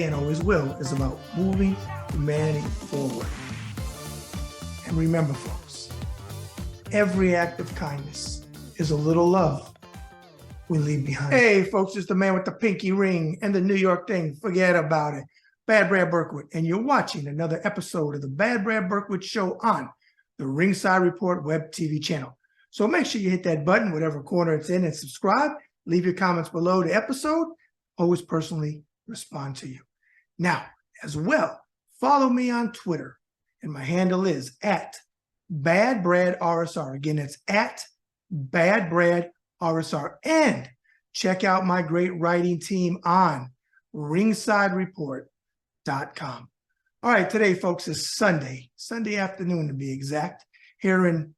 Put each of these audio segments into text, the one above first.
and always will, is about moving humanity forward. And remember, folks, every act of kindness is a little love we leave behind. Hey, folks, it's the man with the pinky ring and the New York thing. Forget about it. Bad Brad Berkwitt, and you're watching another episode of the Bad Brad Berkwitt Show on the Ringside Report web TV channel. So make sure you hit that button, whatever corner it's in, and subscribe. Leave your comments below the episode. Always personally respond to you. Now, as well, follow me on Twitter, and my handle is @BadBradRSR. Again, it's @BadBradRSR. And check out my great writing team on ringsidereport.com. All right, today, folks, is Sunday afternoon to be exact, here in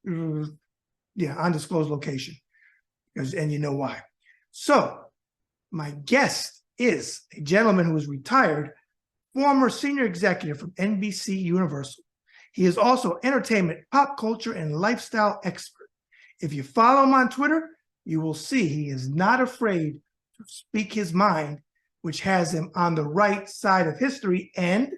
undisclosed location, and you know why. So my guest is a gentleman who is retired, former senior executive from NBC Universal. He is also entertainment, pop culture, and lifestyle expert. If you follow him on Twitter, you will see he is not afraid to speak his mind, which has him on the right side of history and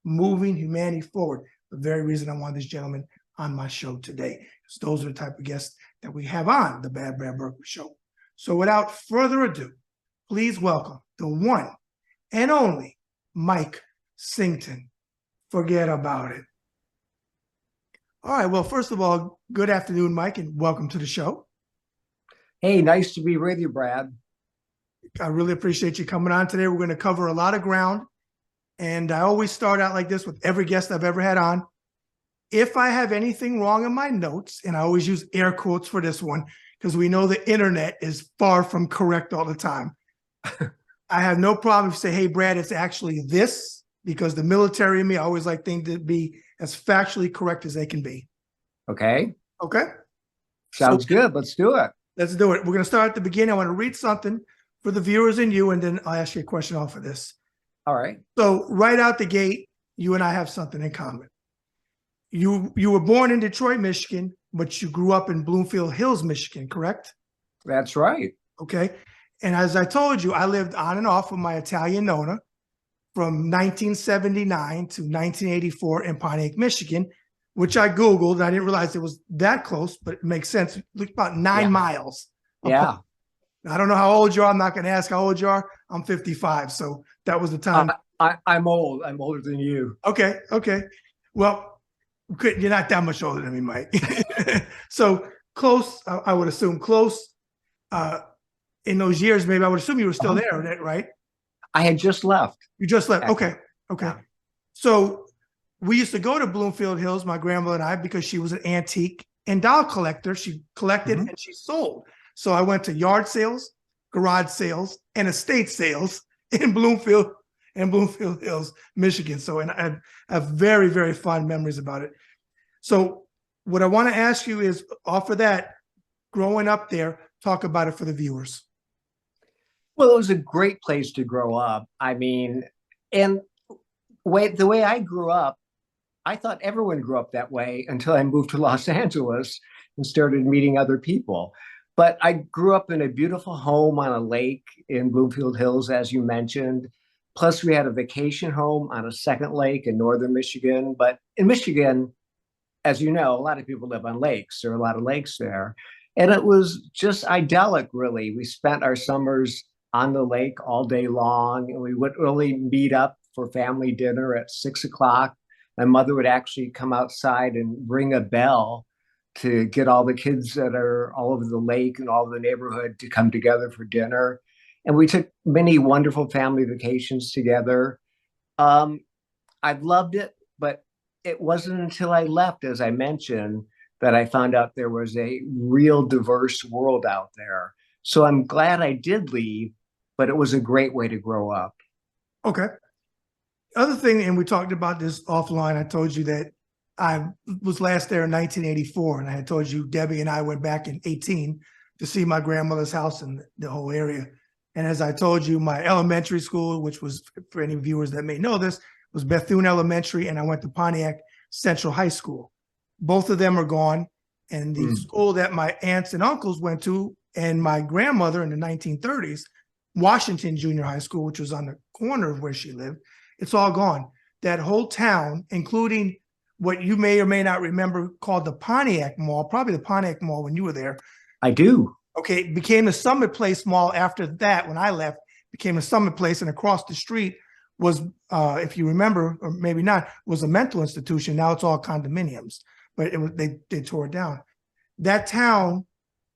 moving humanity forward. The very reason I want this gentleman on my show today, because those are the type of guests that we have on the Bad Brad Berkwitt Show. So without further ado, please welcome the one and only Mike Sington. Forget about it. All right, well, first of all, good afternoon, Mike, and welcome to the show. Hey, nice to be with you, Brad. I really appreciate you coming on today. We're going to cover a lot of ground, and I always start out like this with every guest I've ever had on. If I have anything wrong in my notes, and I always use air quotes for this one, because we know the internet is far from correct all the time. I have no problem if you say, hey, Brad, it's actually this, because the military and me, I always like things to be as factually correct as they can be. Okay. Okay. Sounds good. Let's do it. Let's do it. We're going to start at the beginning. I want to read something for the viewers and you, and then I'll ask you a question off of this. All right. So right out the gate, you and I have something in common. You were born in Detroit, Michigan, but you grew up in Bloomfield Hills, Michigan, correct? That's right. Okay. And as I told you, I lived on and off with my Italian Nona from 1979 to 1984 in Pontiac, Michigan, which I Googled. I didn't realize it was that close, but it makes sense. It's about 9 miles. Yeah. I don't know how old you are. I'm not going to ask how old you are. I'm 55. So that was the time. I'm old. I'm older than you. Okay. Okay. Well, you're not that much older than me, Mike. So close, I would assume close. In those years, maybe I would assume you were still there, right? I had just left. You just left. Okay. Okay. Yeah. So we used to go to Bloomfield Hills, my grandmother and I, because she was an antique and doll collector. She collected and she sold. So I went to yard sales, garage sales, and estate sales in Bloomfield Hills, Michigan. So, and I have very, very fond memories about it. So what I want to ask you is, off of that, growing up there, talk about it for the viewers. Well, it was a great place to grow up. I mean, and the way I grew up, I thought everyone grew up that way until I moved to Los Angeles and started meeting other people. But I grew up in a beautiful home on a lake in Bloomfield Hills, as you mentioned. Plus, we had a vacation home on a second lake in northern Michigan. But in Michigan, as you know, a lot of people live on lakes. There are a lot of lakes there. And it was just idyllic, really. We spent our summers on the lake all day long, and we would really meet up for family dinner at 6 o'clock. My mother would actually come outside and ring a bell to get all the kids that are all over the lake and all over the neighborhood to come together for dinner. And we took many wonderful family vacations together. I loved it, but it wasn't until I left, as I mentioned, that I found out there was a real diverse world out there. So I'm glad I did leave, but it was a great way to grow up. Okay. Other thing, and we talked about this offline, I told you that I was last there in 1984, and I had told you Debbie and I went back in 18 to see my grandmother's house and the whole area. And as I told you, my elementary school, which was, for any viewers that may know this, was Bethune Elementary, and I went to Pontiac Central High School. Both of them are gone. And the school that my aunts and uncles went to, and my grandmother in the 1930s, Washington Junior High School, which was on the corner of where she lived. It's all gone. That whole town, including what you may or may not remember called the Pontiac Mall, probably the Pontiac Mall when you were there. I do. Okay, it became the Summit Place Mall after that. When I left, became a Summit Place, and across the street was, if you remember, or maybe not, was a mental institution. Now it's all condominiums, but it was they tore it down. That town,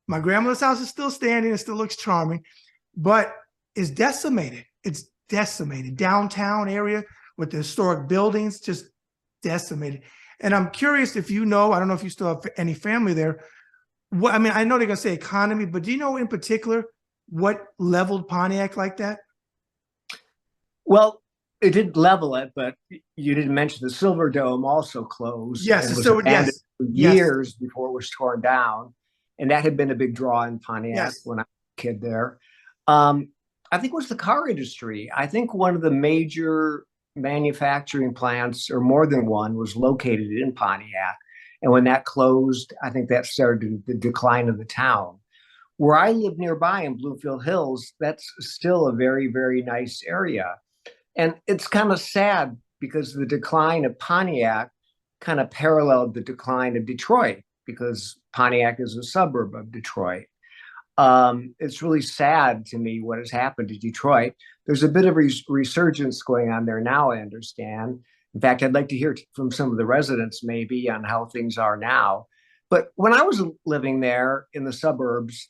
my grandmother's house is still standing. It still looks charming, but is decimated. It's decimated. Downtown area with the historic buildings, just decimated. And I'm curious if you know, I don't know if you still have any family there. What, I mean, I know they're gonna say economy, but do you know in particular what leveled Pontiac like that? Well, it did level it, but you didn't mention the Silver Dome also closed. Yes, and was so abandoned yes, for yes. years before it was torn down. And that had been a big draw in Pontiac Yes. when I was a kid there. I think it was the car industry. I think one of the major manufacturing plants, or more than one, was located in Pontiac. And when that closed, I think that started the decline of the town. Where I live nearby in Bloomfield Hills, that's still a very, very nice area. And it's kind of sad because the decline of Pontiac kind of paralleled the decline of Detroit, because Pontiac is a suburb of Detroit. It's really sad to me what has happened to Detroit. There's a bit of resurgence going on there now, I understand. In fact, I'd like to hear from some of the residents maybe on how things are now. But when I was living there in the suburbs,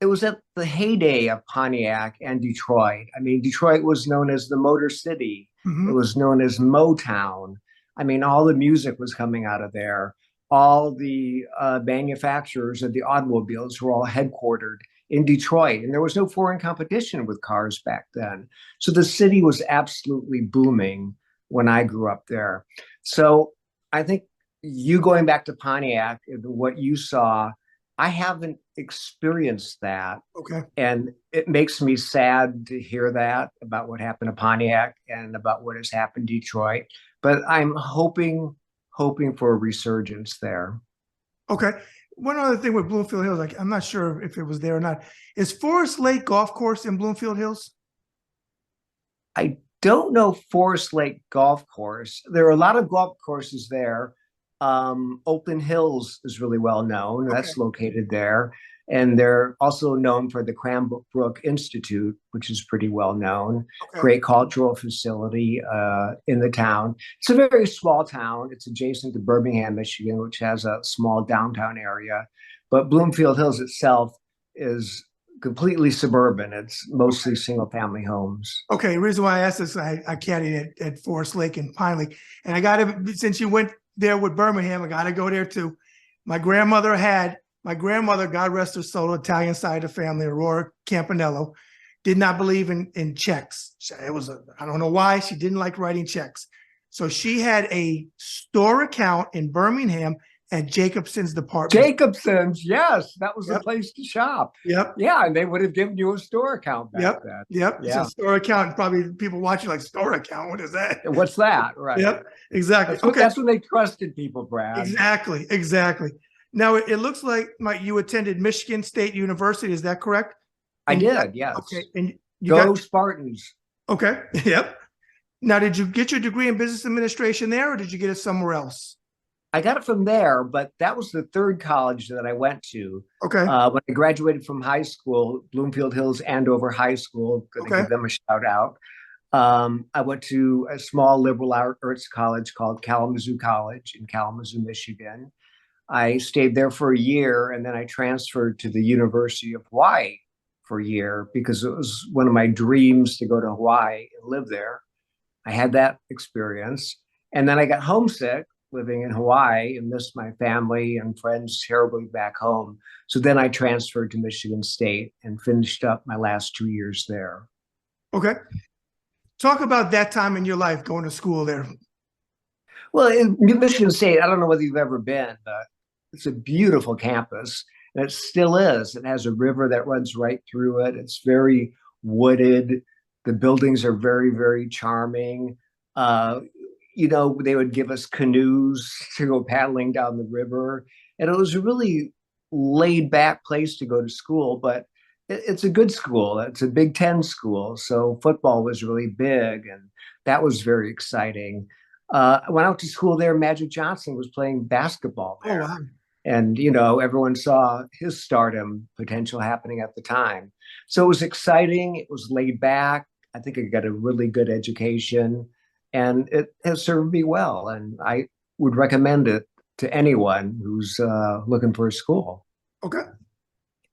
it was at the heyday of Pontiac and Detroit. I mean, Detroit was known as the Motor City. Mhm. It was known as Motown. I mean, all the music was coming out of there. All the manufacturers of the automobiles were all headquartered in Detroit, and there was no foreign competition with cars back then. So the city was absolutely booming when I grew up there. So I think you going back to Pontiac, what you saw, I haven't experienced that. Okay. And it makes me sad to hear that about what happened to Pontiac and about what has happened to Detroit. But I'm hoping for a resurgence there. Okay. One other thing with Bloomfield Hills, like I'm not sure if it was there or not. Is Forest Lake Golf Course in Bloomfield Hills? I don't know Forest Lake Golf Course. There are a lot of golf courses there. Open Hills is really well known. Okay. That's located there. And they're also known for the Cranbrook Institute, which is pretty well known. Okay. Great cultural facility in the town. It's a very small town. It's adjacent to Birmingham, Michigan, which has a small downtown area. But Bloomfield Hills itself is completely suburban. It's mostly single family homes. Okay. The reason why I asked this, I caddied at Forest Lake and Pine Lake. And I got to, since you went there with Birmingham, I got to go there too. My grandmother, God rest her soul, Italian side of the family, Aurora Campanello, did not believe in checks. It was I don't know why she didn't like writing checks. So she had a store account in Birmingham at Jacobson's department. Jacobson's, yes, that was the place to shop. Yep. Yeah, and they would have given you a store account back then. Yep. Yeah. It's a store account. Probably people watching like, store account. What is that? What's that? Right. Yep. Exactly. That's when they trusted people, Brad. Exactly. Now it looks like you attended Michigan State University. Is that correct? I did. Yes. Okay. And Go Spartans. Okay. Yep. Now, did you get your degree in business administration there, or did you get it somewhere else? I got it from there, but that was the third college that I went to. Okay. When I graduated from high school, Bloomfield Hills Andover High School, going to give them a shout out. I went to a small liberal arts college called Kalamazoo College in Kalamazoo, Michigan. I stayed there for a year, and then I transferred to the University of Hawaii for a year because it was one of my dreams to go to Hawaii and live there. I had that experience, and then I got homesick living in Hawaii and missed my family and friends terribly back home. So then I transferred to Michigan State and finished up my last 2 years there. Okay. Talk about that time in your life going to school there. Well, in Michigan State, I don't know whether you've ever been, but it's a beautiful campus, and it still is. It has a river that runs right through it. It's very wooded. The buildings are very, very charming. They would give us canoes to go paddling down the river. And it was a really laid back place to go to school. But It's a good school. It's a Big Ten school, so football was really big, and that was very exciting. I went out to school there. Magic Johnson was playing basketball Oh, there, wow. and everyone saw his stardom potential happening at the time. So it was exciting. It was laid back. I think I got a really good education, and it has served me well. And I would recommend it to anyone who's looking for a school. Okay.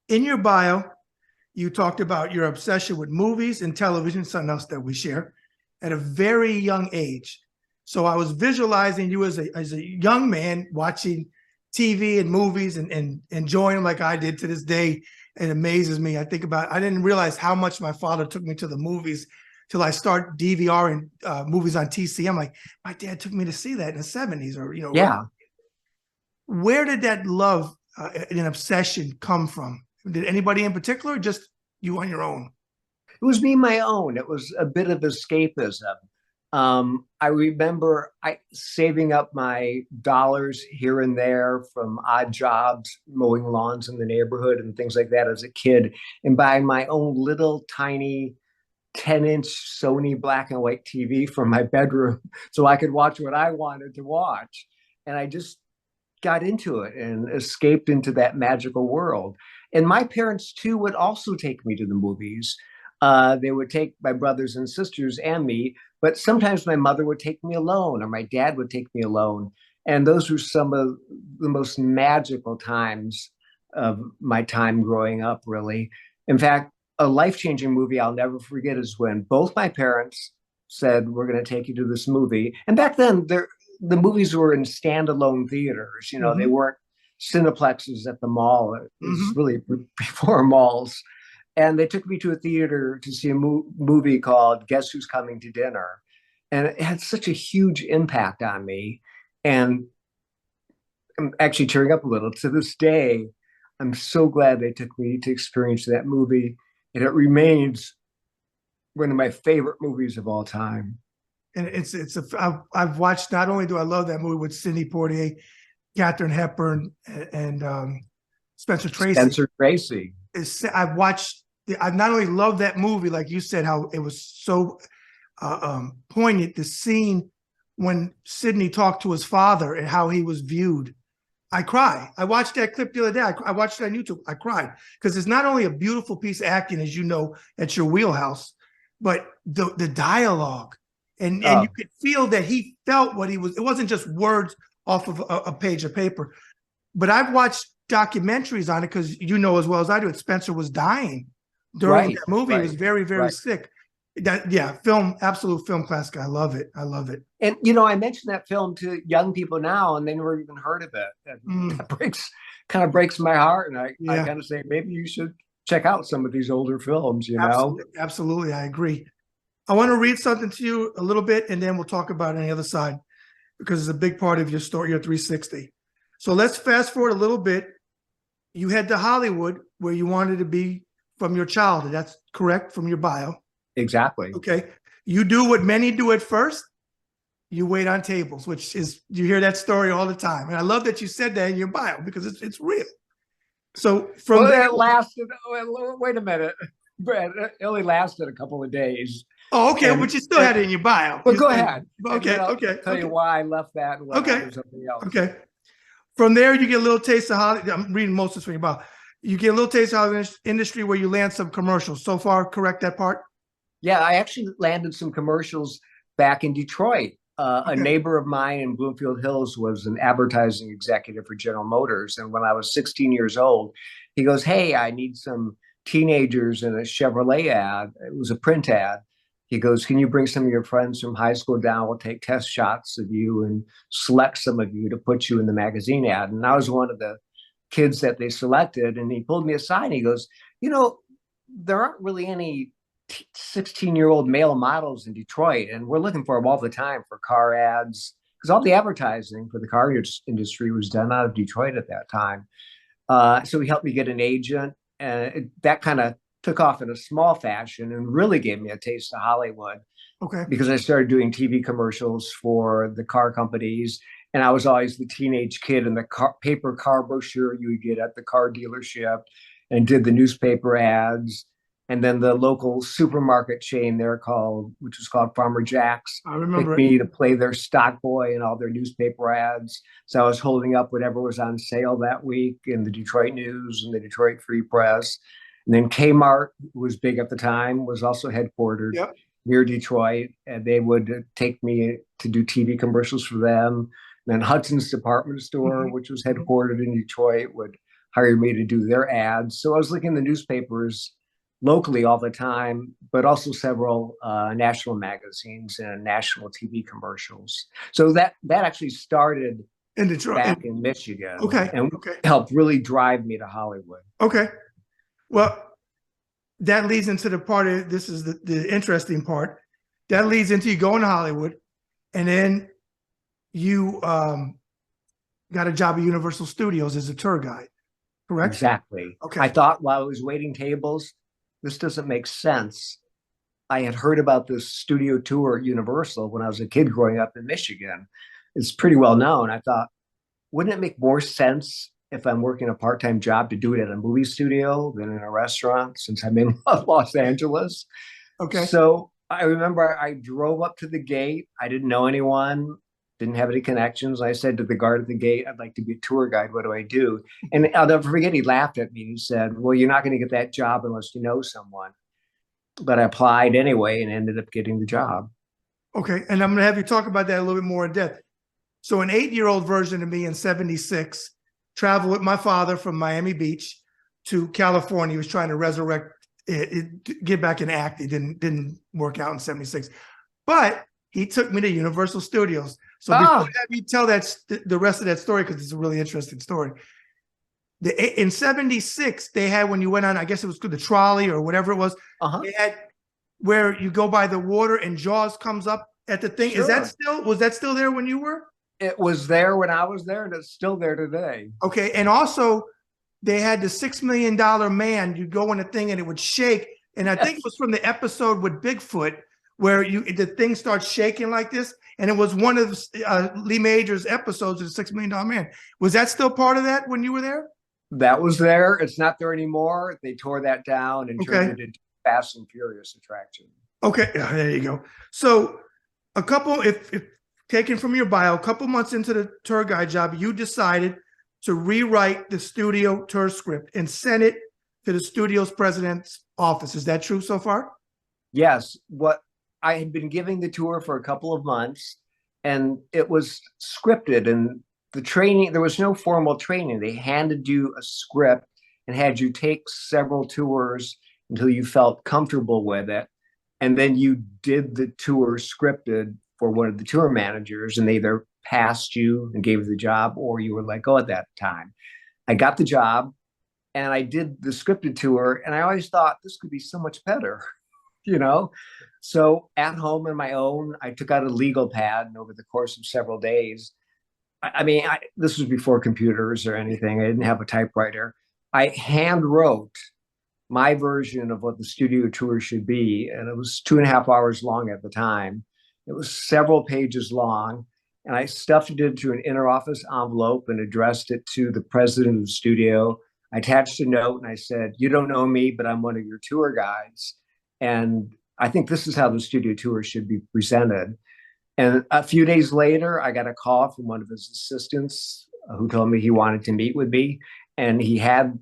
In your bio, you talked about your obsession with movies and television, something else that we share, at a very young age. So I was visualizing you as a young man watching TV and movies and enjoying them like I did to this day. It amazes me. I didn't realize how much my father took me to the movies till I start DVRing movies on TC. I'm like, my dad took me to see that in the 70s or, Yeah. where did that love and obsession come from? Did anybody in particular, or just you on your own? It was me my own. It was a bit of escapism. I remember saving up my dollars here and there from odd jobs, mowing lawns in the neighborhood and things like that as a kid, and buying my own little tiny 10-inch Sony black and white TV from my bedroom so I could watch what I wanted to watch. And I just got into it and escaped into that magical world. And my parents too would also take me to the movies. They would take my brothers and sisters and me, but sometimes my mother would take me alone or my dad would take me alone. And those were some of the most magical times of my time growing up, really. In fact, a life-changing movie I'll never forget is when both my parents said, "We're going to take you to this movie." And back then, the movies were in standalone theaters. They weren't cineplexes at the mall. It was really before malls. And they took me to a theater to see a movie called Guess Who's Coming to Dinner. And it had such a huge impact on me. And I'm actually tearing up a little. To this day, I'm so glad they took me to experience that movie. And it remains one of my favorite movies of all time. And I've watched, not only do I love that movie with Sidney Poitier, Katharine Hepburn, and Spencer Tracy. Spencer Tracy. I've not only loved that movie, like you said, how it was so poignant, the scene when Sidney talked to his father and how he was viewed. I cry. I watched that clip the other day. I watched it on YouTube. I cried because it's not only a beautiful piece of acting, as you know, at your wheelhouse, but the dialogue. And you could feel that he felt what he was. It wasn't just words off of a page of paper. But I've watched documentaries on it because you know as well as I do, Spencer was dying during that movie. He was very, very sick. Absolute film classic. I love it. I love it. And I mentioned that film to young people now, and they never even heard of it. And that kind of breaks my heart. And I kind of say maybe you should check out some of these older films. Absolutely, I agree. I want to read something to you a little bit, and then we'll talk about it on the other side because it's a big part of your story, your 360. So let's fast forward a little bit. You head to Hollywood where you wanted to be from your childhood. That's correct from your bio. Exactly. Okay. You do what many do at first. You wait on tables, which is, you hear that story all the time. And I love that you said that in your bio because it's real. So from there, it lasted, wait a minute, Brad, it only lasted a couple of days. Oh, okay, but you still had it in your bio. But go ahead. Okay. I'll tell you why I left that and went on to something else. Okay. From there, you get a little taste of Hollywood. I'm reading most of this from your bio. You get a little taste of Hollywood industry where you land some commercials. So far, correct that part? Yeah, I actually landed some commercials back in Detroit. A neighbor of mine in Bloomfield Hills was an advertising executive for General Motors. And when I was 16 years old, he goes, "Hey, I need some teenagers in a Chevrolet ad." It was a print ad. He goes, "Can you bring some of your friends from high school down? We'll take test shots of you and select some of you to put you in the magazine ad." And I was one of the kids that they selected. And he pulled me aside and he goes, "There aren't really any 16-year-old male models in Detroit, and we're looking for them all the time for car ads," because all the advertising for the car industry was done out of Detroit at that time. So he helped me get an agent, and that kind of took off in a small fashion and really gave me a taste of Hollywood. Okay. Because I started doing TV commercials for the car companies, and I was always the teenage kid in the paper car brochure you would get at the car dealership. and did the newspaper ads. And then the local supermarket chain there which was called Farmer Jack's, I remember picked it. me to play their stock boy in all their newspaper ads. So I was holding up whatever was on sale that week in the Detroit News and the Detroit Free Press. And then Kmart, who was big at the time, was also headquartered Yep. near Detroit, and they would take me to do TV commercials for them. And then Hudson's department store, which was headquartered in Detroit, would hire me to do their ads. So I was looking in the newspapers locally all the time, but also several national magazines and national TV commercials. So that actually started In Detroit. back in Michigan, Okay. and Okay. helped really drive me to Hollywood. Okay. Well, that leads into the part of this is the interesting part. That leads into you going to Hollywood, and then you got a job at Universal Studios as a tour guide, correct? Exactly. Okay. I thought while I was waiting tables, this doesn't make sense. I had heard about this studio tour at Universal when I was a kid growing up in Michigan. It's pretty well known. I thought, wouldn't it make more sense if I'm working a part-time job to do it at a movie studio than in a restaurant, since I'm in Los Angeles? Okay. So I remember I drove up to the gate. I didn't know anyone, didn't have any connections. I said to the guard at the gate, I'd like to be a tour guide. What do I do? And I'll never forget, he laughed at me. He said, well, you're not going to get that job unless you know someone. But I applied anyway and ended up getting the job. Okay. And I'm going to have you talk about that a little bit more in depth. So an 8-year-old version of me in 76 traveled with my father from Miami Beach to California. He was trying to resurrect get back and act. It didn't work out in 76. But he took me to Universal Studios. So before I have you tell the rest of that story, because it's a really interesting story. In 76, they had, when you went on, I guess it was the trolley or whatever it was, they had where you go by the water and Jaws comes up at the thing. Sure. Was that still there when you were? It was there when I was there, and it's still there today. Okay. And also they had the $6 million man. You'd go in the thing and it would shake. And I think it was from the episode with Bigfoot where the thing starts shaking like this. And it was one of Lee Major's episodes of the $6 million man. Was that still part of that when you were there? That was there. It's not there anymore. They tore that down and turned it into a Fast and Furious attraction. Okay, there you go. So a couple, if taken from your bio, a couple months into the tour guide job, you decided to rewrite the studio tour script and send it to the studio's president's office. Is that true so far? Yes. What I had been giving the tour for a couple of months, and it was scripted, and the training, there was no formal training. They handed you a script and had you take several tours until you felt comfortable with it. And then you did the tour scripted for one of the tour managers, and they either passed you and gave you the job or you were let go at that time. I got the job and I did the scripted tour, and I always thought this could be so much better, you know? So at home on my own, I took out a legal pad, and over the course of several days, this was before computers or anything. I didn't have a typewriter. I hand wrote my version of what the studio tour should be. And it was 2.5 hours long at the time. It was several pages long. And I stuffed it into an interoffice envelope and addressed it to the president of the studio. I attached a note and I said, you don't know me, but I'm one of your tour guides. And I think this is how the studio tour should be presented. And a few days later, I got a call from one of his assistants who told me he wanted to meet with me. And he had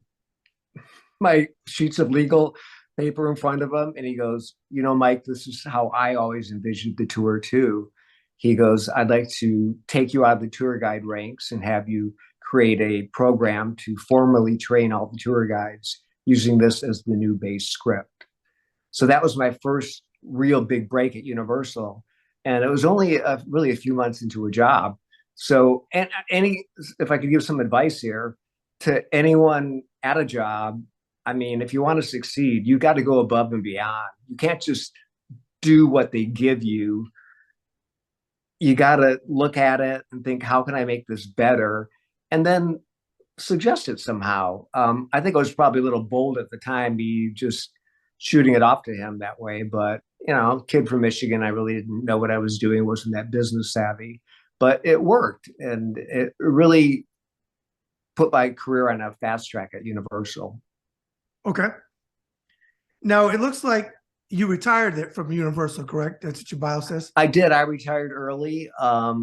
my sheets of legal paper in front of him. And he goes, you know, Mike, this is how I always envisioned the tour too. He goes, I'd like to take you out of the tour guide ranks and have you create a program to formally train all the tour guides using this as the new base script. So that was my first real big break at Universal. And it was only really a few months into a job. So, and if I could give some advice here to anyone at a job, I mean, if you want to succeed, you got to go above and beyond. You can't just do what they give you. You got to look at it and think, how can I make this better? And then suggest it somehow. I think I was probably a little bold at the time, me just shooting it off to him that way. But, you know, kid from Michigan, I really didn't know what I was doing, wasn't that business savvy. But it worked. And it really put my career on a fast track at Universal. Okay. Now it looks like you retired from Universal, correct? That's what your bio says. I did. I retired early. I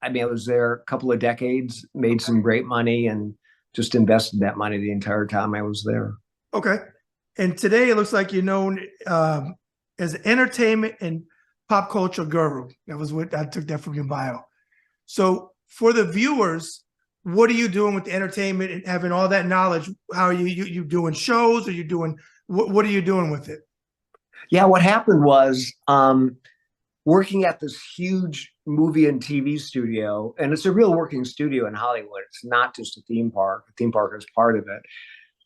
mean, I was there a couple of decades, made some great money, and just invested that money the entire time I was there. Okay. And today it looks like you're known as an entertainment and pop culture guru. That was what I took that from your bio. So for the viewers, what are you doing with the entertainment and having all that knowledge? How are you doing shows? Are you doing what are you doing with it? Yeah, what happened was working at this huge movie and TV studio, and it's a real working studio in Hollywood. It's not just a theme park. The theme park is part of it.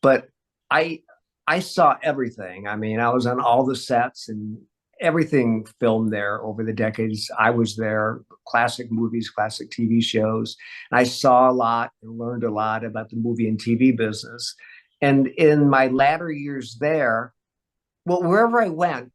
But I I saw everything. I mean, I was on all the sets and everything filmed there over the decades. I was there, classic movies, classic TV shows. And I saw a lot and learned a lot about the movie and TV business. And in my latter years there, well, wherever I went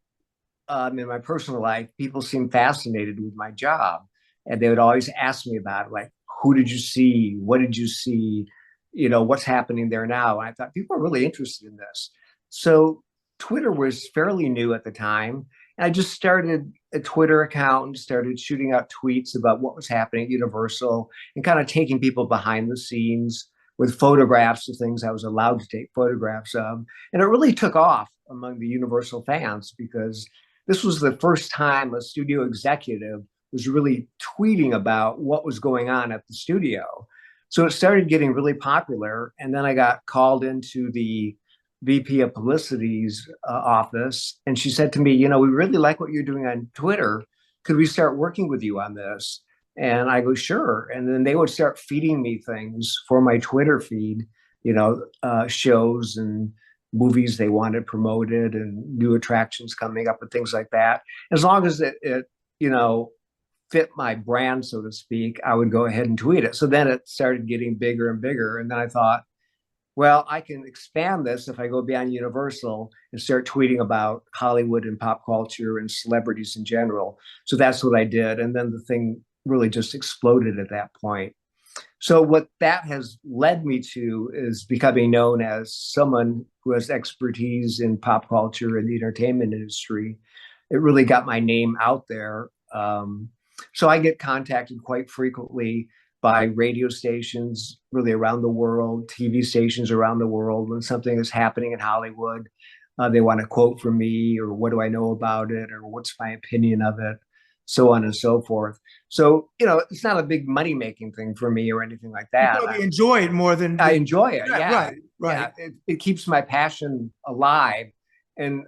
in my personal life, people seemed fascinated with my job. And they would always ask me about it, like, who did you see? What did you see? You know, what's happening there now? And I thought people are really interested in this. So Twitter was fairly new at the time. And I just started a Twitter account and started shooting out tweets about what was happening at Universal and kind of taking people behind the scenes with photographs of things I was allowed to take photographs of. And it really took off among the Universal fans because this was the first time a studio executive was really tweeting about what was going on at the studio. So it started getting really popular. And then I got called into the VP of Publicity's office. And she said to me, you know, we really like what you're doing on Twitter. Could we start working with you on this? And I go, sure. And then they would start feeding me things for my Twitter feed, you know, shows and movies they wanted promoted and new attractions coming up and things like that. As long as it you know, fit my brand, so to speak, I would go ahead and tweet it. So then it started getting bigger and bigger. And then I thought, well, I can expand this if I go beyond Universal and start tweeting about Hollywood and pop culture and celebrities in general. So that's what I did. And then the thing really just exploded at that point. So what that has led me to is becoming known as someone who has expertise in pop culture and the entertainment industry. It really got my name out there. So I get contacted quite frequently by radio stations really around the world, TV stations around the world when something is happening in Hollywood. They want a quote from me, or what do I know about it, or what's my opinion of it, so on and so forth. So, you know, it's not a big money-making thing for me or anything like You that. probably enjoy it more than I enjoy it. Yeah, right. Yeah, it keeps my passion alive. And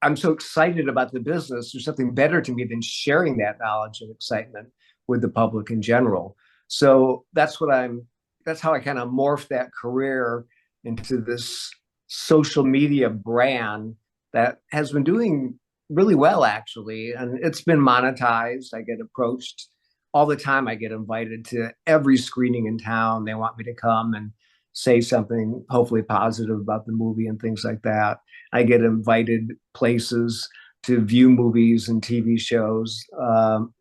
I'm so excited about the business. There's something better to me than sharing that knowledge and excitement with the public in general. So that's how I kind of morphed that career into this social media brand that has been doing really well, actually. And it's been monetized. I get approached all the time. I get invited to every screening in town. They want me to come and say something hopefully positive about the movie and things like that. I get invited places to view movies and TV shows.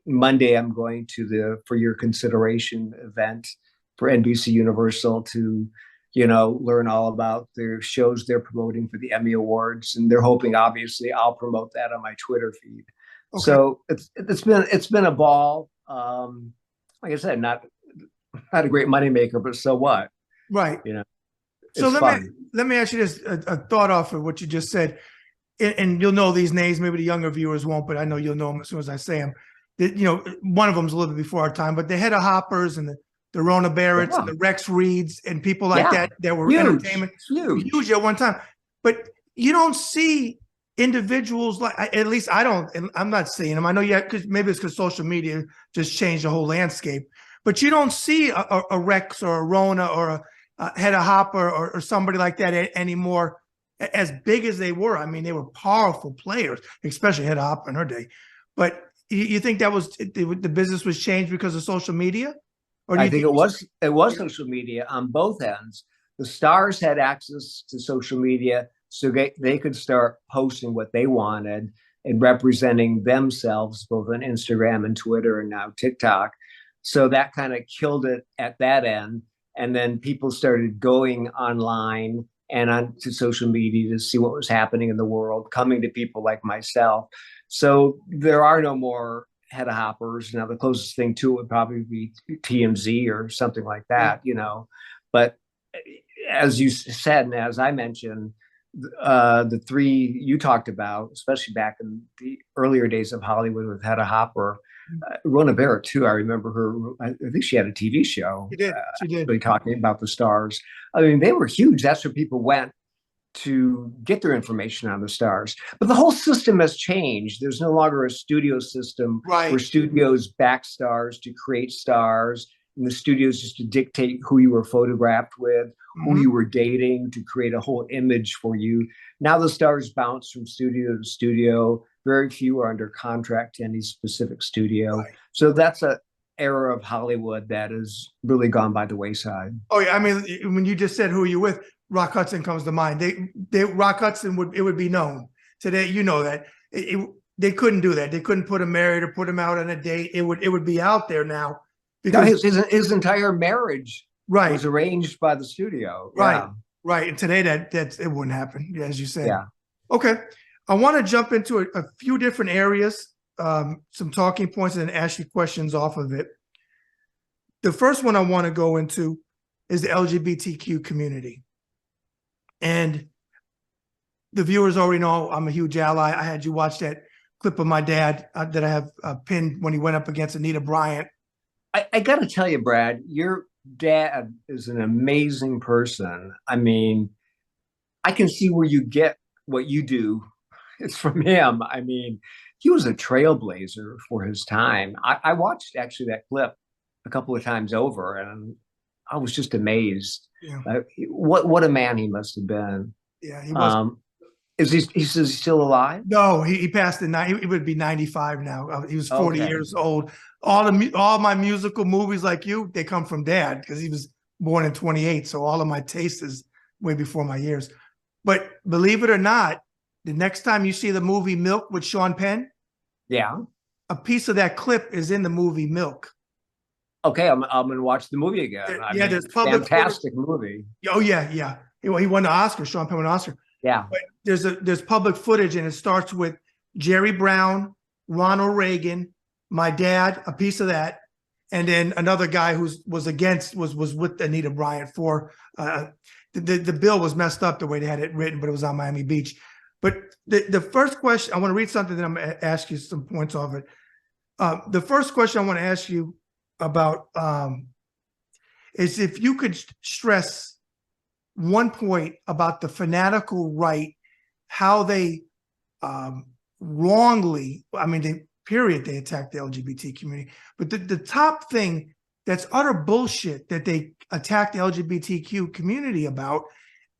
Monday, I'm going to the For Your Consideration event for NBC Universal to, you know, learn all about their shows they're promoting for the Emmy Awards, and they're hoping, obviously, I'll promote that on my Twitter feed. Okay. So it's been a ball. Like I said, not a great moneymaker, but so what? Right. You know. So let me ask you this: a thought off of what you just said. And you'll know these names, maybe the younger viewers won't, but I know you'll know them as soon as I say them. You know, one of them's a little bit before our time, but the Hedda Hoppers and the Rona Barretts and the Rex Reeds and people like that were entertainment, huge at one time. But you don't see individuals like, at least I don't, and I'm not seeing them. I know because maybe it's because social media just changed the whole landscape, but you don't see a Rex or a Rona or a Hedda Hopper or somebody like that anymore. As big as they were, I mean, they were powerful players, especially Hedda Hopper in her day. But you think that was the business was changed because of social media? Or I think it was social media on both ends. The stars had access to social media, so they could start posting what they wanted and representing themselves both on Instagram and Twitter and now TikTok. So that kind of killed it at that end. And then people started going online and onto social media to see what was happening in the world, coming to people like myself. So there are no more head hoppers. Now, the closest thing to it would probably be TMZ or something like that, you know. But as you said, and as I mentioned, the three you talked about, especially back in the earlier days of Hollywood with Hedda Hopper, Rona Barrett too. I remember her. I think she had a TV show. She did. She did. Really talking about the stars. I mean, they were huge. That's where people went to get their information on the stars. But the whole system has changed. There's no longer a studio system where studios back stars to create stars, and the studios just to dictate who you were photographed with, who you were dating, to create a whole image for you. Now the stars bounce from studio to studio. Very few are under contract to any specific studio. So that's a era of Hollywood that has really gone by the wayside. Oh yeah, I mean, when you just said who are you with, Rock Hudson comes to mind. They Rock Hudson would be known today. You know that they couldn't do that. They couldn't put him married or put him out on a date. It would be out there now because his entire marriage was arranged by the studio. Right. And today that it wouldn't happen, as you said. Yeah. Okay. I want to jump into a few different areas, some talking points, and then ask you questions off of it. The first one I want to go into is the LGBTQ community. And the viewers already know I'm a huge ally. I had you watch that clip of my dad that I have pinned when he went up against Anita Bryant. I got to tell you, Brad, your dad is an amazing person. I mean, I can see where you get what you do. It's from him. I mean, he was a trailblazer for his time. I watched actually that clip a couple of times over, and I was just amazed. Yeah. What a man he must have been. Yeah, he was. Is he still alive? No, he passed at he would be 95 now. He was 40 years old. All my musical movies like you, they come from Dad because he was born in 28. So all of my taste is way before my years. But believe it or not, the next time you see the movie Milk with Sean Penn, a piece of that clip is in the movie Milk. Okay, I'm gonna watch the movie again. There's public fantastic movie. Oh yeah. He won the Oscar. Sean Penn won the Oscar. Yeah. But there's public footage, and it starts with Jerry Brown, Ronald Reagan, my dad, a piece of that, and then another guy was with Anita Bryant for the bill was messed up the way they had it written, but it was on Miami Beach. But the first question, I want to read something, then I'm going to ask you some points of it. The first question I want to ask you about is if you could stress one point about the fanatical right, how they wrongly, they attack the LGBT community. But the top thing that's utter bullshit that they attack the LGBTQ community about,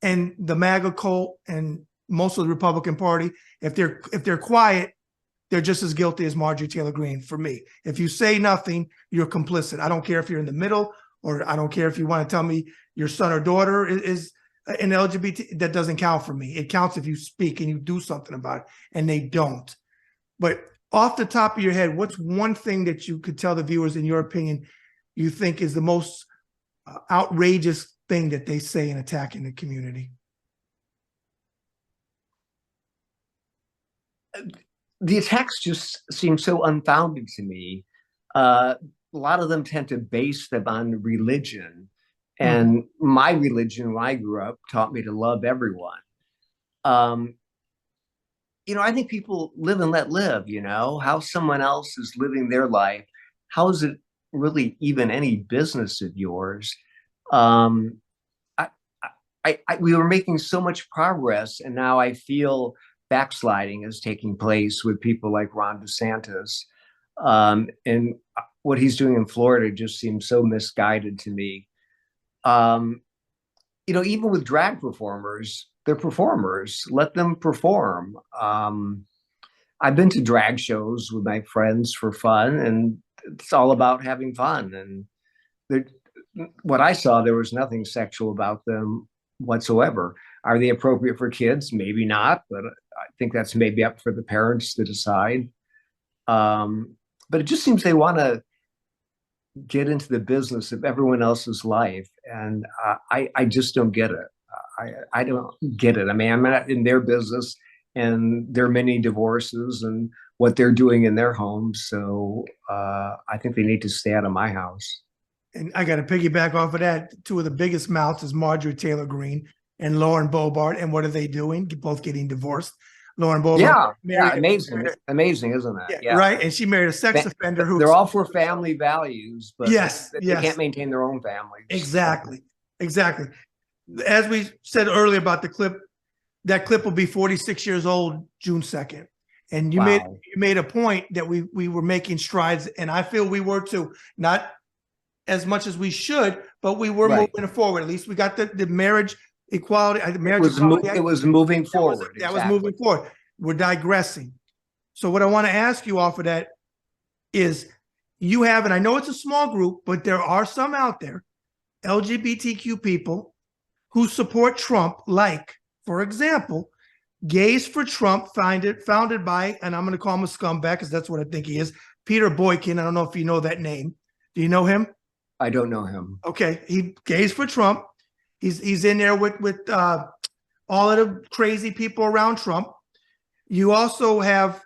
and the MAGA cult and most of the Republican Party, if they're quiet, they're just as guilty as Marjorie Taylor Greene for me. If you say nothing, you're complicit. I don't care if you're in the middle, or I don't care if you want to tell me your son or daughter is an LGBT. That doesn't count for me. It counts if you speak and you do something about it, and they don't. But off the top of your head, what's one thing that you could tell the viewers, in your opinion, you think is the most outrageous thing that they say in attacking the community? The attacks just seem so unfounded to me. A lot of them tend to base them on religion. And my religion, when I grew up, taught me to love everyone. I think people live and let live, how someone else is living their life. How is it really even any business of yours? We were making so much progress, and now I feel backsliding is taking place with people like Ron DeSantis. And what he's doing in Florida just seems so misguided to me. Even with drag performers, they're performers. Let them perform. I've been to drag shows with my friends for fun, and it's all about having fun. And what I saw, there was nothing sexual about them whatsoever. Are they appropriate for kids? Maybe not, but I think that's maybe up for the parents to decide. But it just seems they want to get into the business of everyone else's life, and I just don't get it. I don't get it. I mean, I'm not in their business, and there are many divorces and what they're doing in their homes. So I think they need to stay out of my house. And I got to piggyback off of that. Two of the biggest mouths is Marjorie Taylor Greene and Lauren Boebert. And what are they doing? Both getting divorced. Lauren Boebert Yeah, amazing, amazing, isn't that? Yeah, right. And she married a sex offender who they're all for family values, but they can't maintain their own families. Exactly. As we said earlier about the clip, that clip will be 46 years old June 2nd. And you made a point that we were making strides, and I feel we were too. Not as much as we should, but we were moving forward. At least we got the marriage equality. It was moving forward. That was moving forward. We're digressing. So what I want to ask you off of that is, you have, and I know it's a small group, but there are some out there, LGBTQ people who support Trump, like, for example, Gays for Trump, founded by, and I'm going to call him a scumbag because that's what I think he is, Peter Boykin. I don't know if you know that name. Do you know him? I don't know him. Okay, he Gays for Trump. He's in there with all of the crazy people around Trump. You also have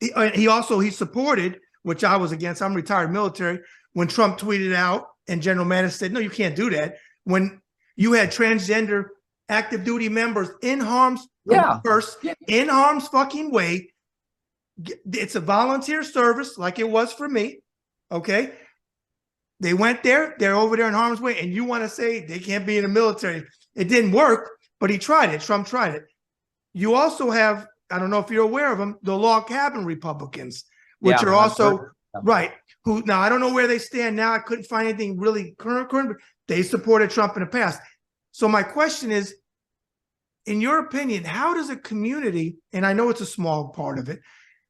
he supported, which I was against. I'm retired military. When Trump tweeted out and General Mattis said, "No, you can't do that." When you had transgender active duty members in harm's in harm's fucking way. It's a volunteer service, like it was for me. Okay. They went there, they're over there in harm's way, and you want to say they can't be in the military. It didn't work, but he tried it. Trump tried it. You also have, I don't know if you're aware of them, the log cabin Republicans, which are also who now I don't know where they stand now. I couldn't find anything really current, but they supported Trump in the past. So my question is, in your opinion, how does a community, and I know it's a small part of it,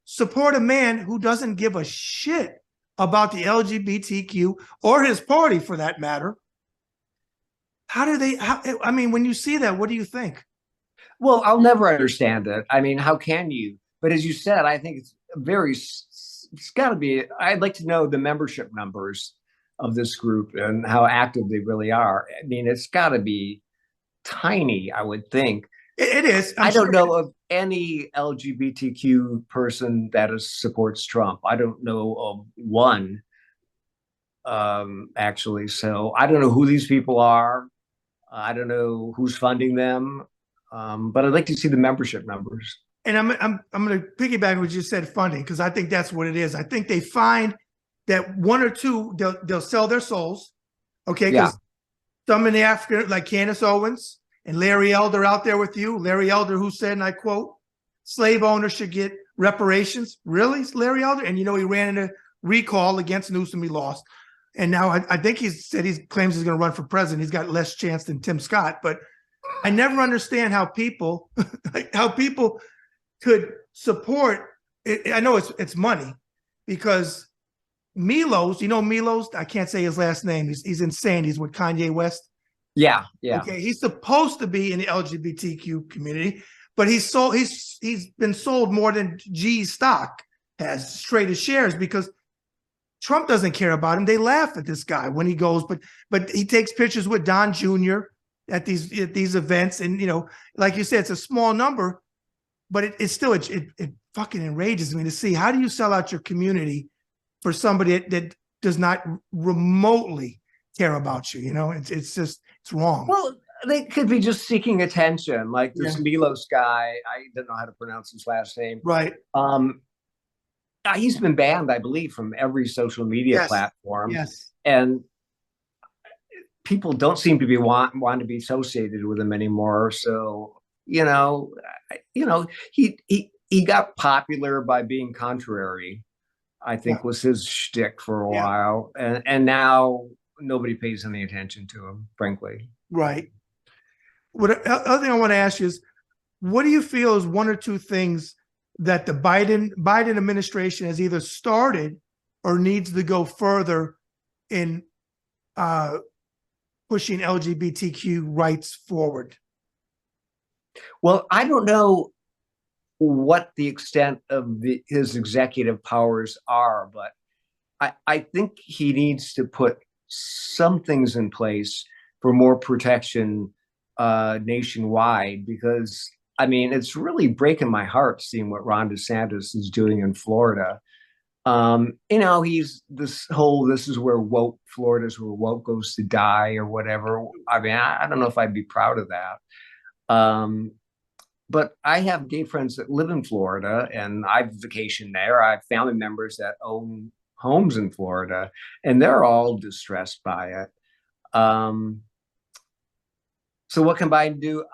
support a man who doesn't give a shit about the LGBTQ or his party for that matter? I mean, when you see that, what do you think? Well, I'll never understand it. I mean, how can you? But as you said, I think it's got to be, I'd like to know the membership numbers of this group and how active they really are. I mean, it's got to be tiny, I would think. It is. I don't know of any LGBTQ person that supports Trump. I don't know of one, actually. So I don't know who these people are. I don't know who's funding them. But I'd like to see the membership numbers. And I'm going to piggyback on what you said, funding, because I think that's what it is. I think they find that one or two, they'll sell their souls. Okay. Because some in the African, like Candace Owens and Larry Elder out there with you. Larry Elder, who said, and I quote, slave owners should get reparations. Really, Larry Elder? And, he ran in a recall against Newsom. He lost. And now I think he claims he's going to run for president. He's got less chance than Tim Scott. But I never understand how people could support it. I know it's money, because Milos, Milos, I can't say his last name. He's insane. He's with Kanye West. Yeah. Okay, he's supposed to be in the LGBTQ community, but he's been sold more than G's stock has, straight as shares, because Trump doesn't care about him. They laugh at this guy when he goes, but he takes pictures with Don Jr. at these events, and like you said, it's a small number, but it still it fucking enrages me to see, how do you sell out your community for somebody that does not remotely care about you? It's wrong. Well, they could be just seeking attention, like this Milos guy. I don't know how to pronounce his last name. Right. He's been banned, I believe, from every social media platform. Yes. And people don't seem to be want to be associated with him anymore. So, he got popular by being contrary, I think was his shtick for a while. And now nobody pays any attention to him, frankly. Right. What other thing I want to ask you is, what do you feel is one or two things that the Biden administration has either started or needs to go further in pushing LGBTQ rights forward? Well, I don't know what the extent of his executive powers are, but I think he needs to put some things in place for more protection nationwide, because I mean, it's really breaking my heart seeing what Ron DeSantis is doing in Florida. He's this is where woke, Florida's where woke goes to die or whatever. I mean, I don't know if I'd be proud of that. But I have gay friends that live in Florida, and I've vacationed there. I have family members that own homes in Florida, and they're all distressed by it. So what can Biden do?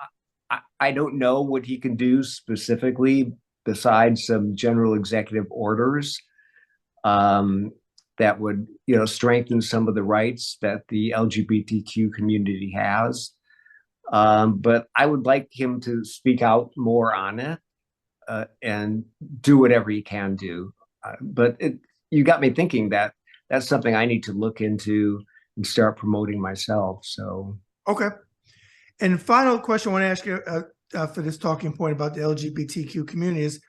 I don't know what he can do specifically besides some general executive orders that would, strengthen some of the rights that the LGBTQ community has. But I would like him to speak out more on it and do whatever he can do. But you got me thinking that that's something I need to look into and start promoting myself. So okay. And final question I want to ask you for this talking point about the LGBTQ community is,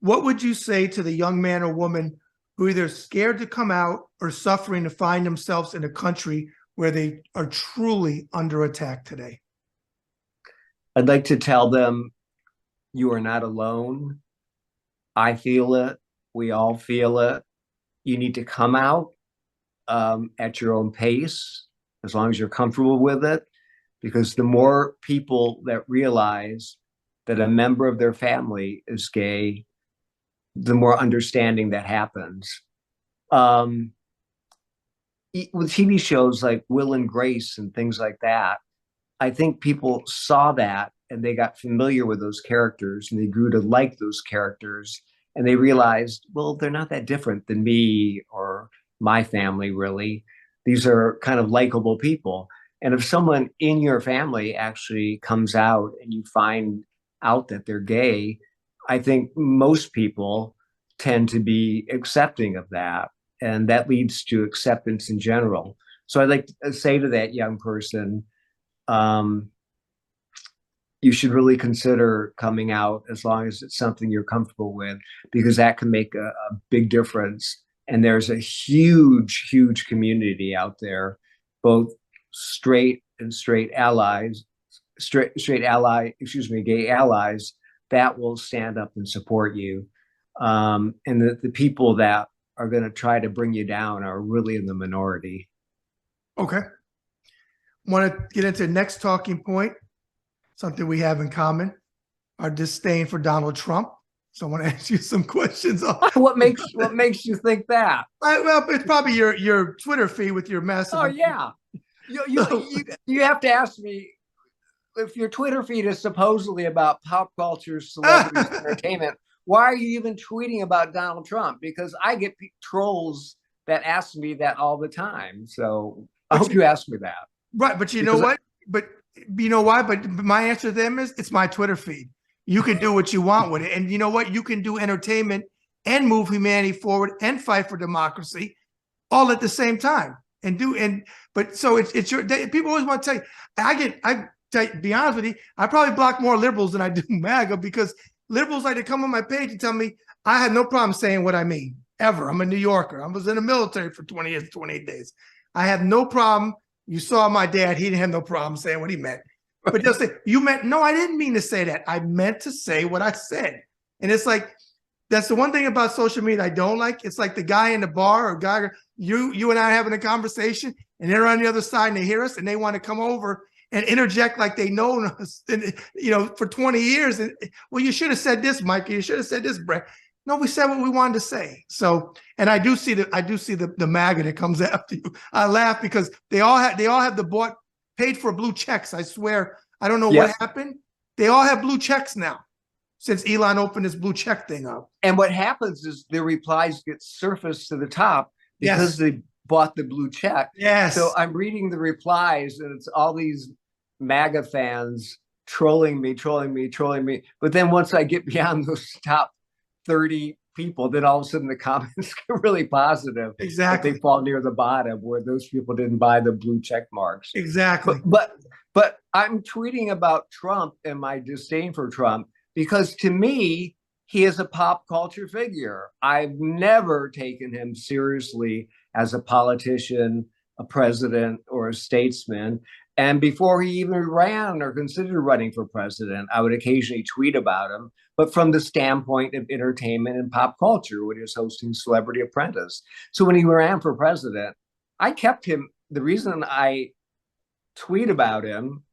what would you say to the young man or woman who either scared to come out or suffering to find themselves in a country where they are truly under attack today? I'd like to tell them, you are not alone. I feel it. We all feel it. You need to come out at your own pace, as long as you're comfortable with it, because the more people that realize that a member of their family is gay, the more understanding that happens. With TV shows like Will and Grace and things like that, I think people saw that and they got familiar with those characters and they grew to like those characters, and they realized, well, they're not that different than me or my family, really. These are kind of likable people. And if someone in your family actually comes out and you find out that they're gay, I think most people tend to be accepting of that. And that leads to acceptance in general. So I'd like to say to that young person, you should really consider coming out, as long as it's something you're comfortable with, because that can make a big difference. And there's a huge, huge community out there, both straight and gay allies, that will stand up and support you. And the people that are going to try to bring you down are really in the minority. Okay. Want to get into the next talking point, something we have in common, our disdain for Donald Trump. So I want to ask you some questions. What makes you think that? Well, it's probably your Twitter feed with your massive. Oh yeah, you have to ask me, if your Twitter feed is supposedly about pop culture, celebrities, entertainment, why are you even tweeting about Donald Trump? Because I get trolls that ask me that all the time. So I hope you ask me that. Right, but you know what? But you know why? But my answer to them is, it's my Twitter feed. You can do what you want with it. And you know what? You can do entertainment and move humanity forward and fight for democracy all at the same time. But so it's your, people always want to tell you, be honest with you, I probably block more liberals than I do MAGA, because liberals like to come on my page and tell me I have no problem saying what I mean, ever. I'm a New Yorker. I was in the military for 20 years, 28 days. I have no problem. You saw my dad, he didn't have no problem saying what he meant. But just say, you meant, no, I didn't mean to say that. I meant to say what I said. And it's like, that's the one thing about social media I don't like. It's like the guy in the bar or guy, you and I are having a conversation, and they're on the other side and they hear us and they want to come over and interject like they know us, and, for 20 years. And, well, you should have said this, Mike. You should have said this, Brett. No, we said what we wanted to say. So, and I do see the MAGA that comes after you. I laugh because they all have the paid for blue checks. I swear, I don't know what happened. They all have blue checks now since Elon opened this blue check thing up. And what happens is their replies get surfaced to the top because they bought the blue check. Yes. So I'm reading the replies, and it's all these MAGA fans trolling me. But then once I get beyond those top 30 people, then all of a sudden the comments get really positive. Exactly. They fall near the bottom where those people didn't buy the blue check marks. Exactly. But I'm tweeting about Trump and my disdain for Trump because, to me, he is a pop culture figure. I've never taken him seriously as a politician, a president, or a statesman. And before he even ran or considered running for president, I would occasionally tweet about him, but from the standpoint of entertainment and pop culture when he was hosting Celebrity Apprentice. So when he ran for president, I kept him. The reason I tweet about him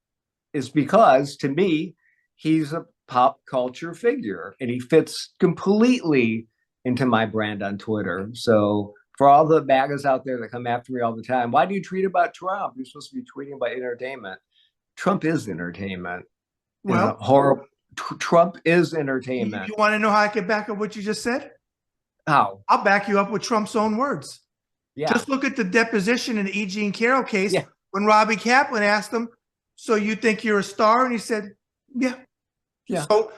is because to me, he's a pop culture figure and he fits completely into my brand on Twitter. So for all the MAGAs out there that come after me all the time, why do you tweet about Trump? You're supposed to be tweeting about entertainment. Trump is entertainment. Well, Trump is you entertainment. want to know how I can back up what you just said? How? I'll back you up with Trump's own words. Yeah. Just look at the deposition in the E. Jean Carroll case Yeah. when Robbie Kaplan asked him, "So you think you're a star?" And he said, "Yeah." Yeah. So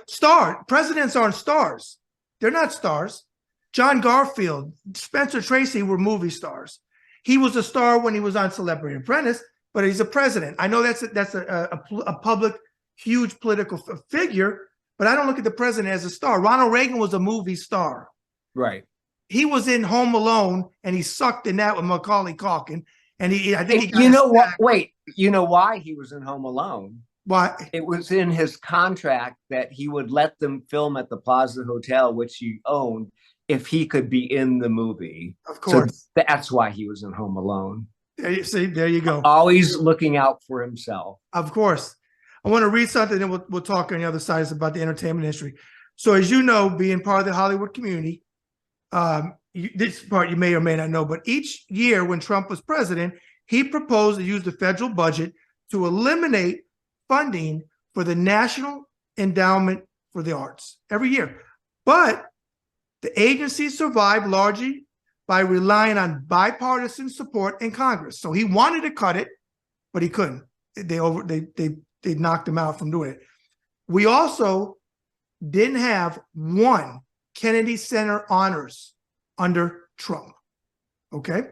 presidents aren't stars. They're not stars. John Garfield, Spencer Tracy were movie stars. He was a star when he was on Celebrity Apprentice, but he's a president. I know that's a public, huge political figure, but I don't look at the president as a star. Ronald Reagan was a movie star. Right. He was in Home Alone, and he sucked in that with Macaulay Culkin. And I think he got you know what? Wait, you know why he was in Home Alone? Why? It was in his contract that he would let them film at the Plaza Hotel, which he owned, if he could be in the movie. Of course. So that's why he was in Home Alone. There you go. Always looking out for himself. Of course. I want to read something, and we'll talk on the other side about the entertainment industry. So as you know, being part of the Hollywood community, this part you may or may not know, but each year when Trump was president, he proposed to use the federal budget to eliminate funding for the National Endowment for the Arts every year. But the agency survived largely by relying on bipartisan support in Congress. So he wanted to cut it, but he couldn't. They knocked him out from doing it. We also didn't have one Kennedy Center honors under Trump. Okay.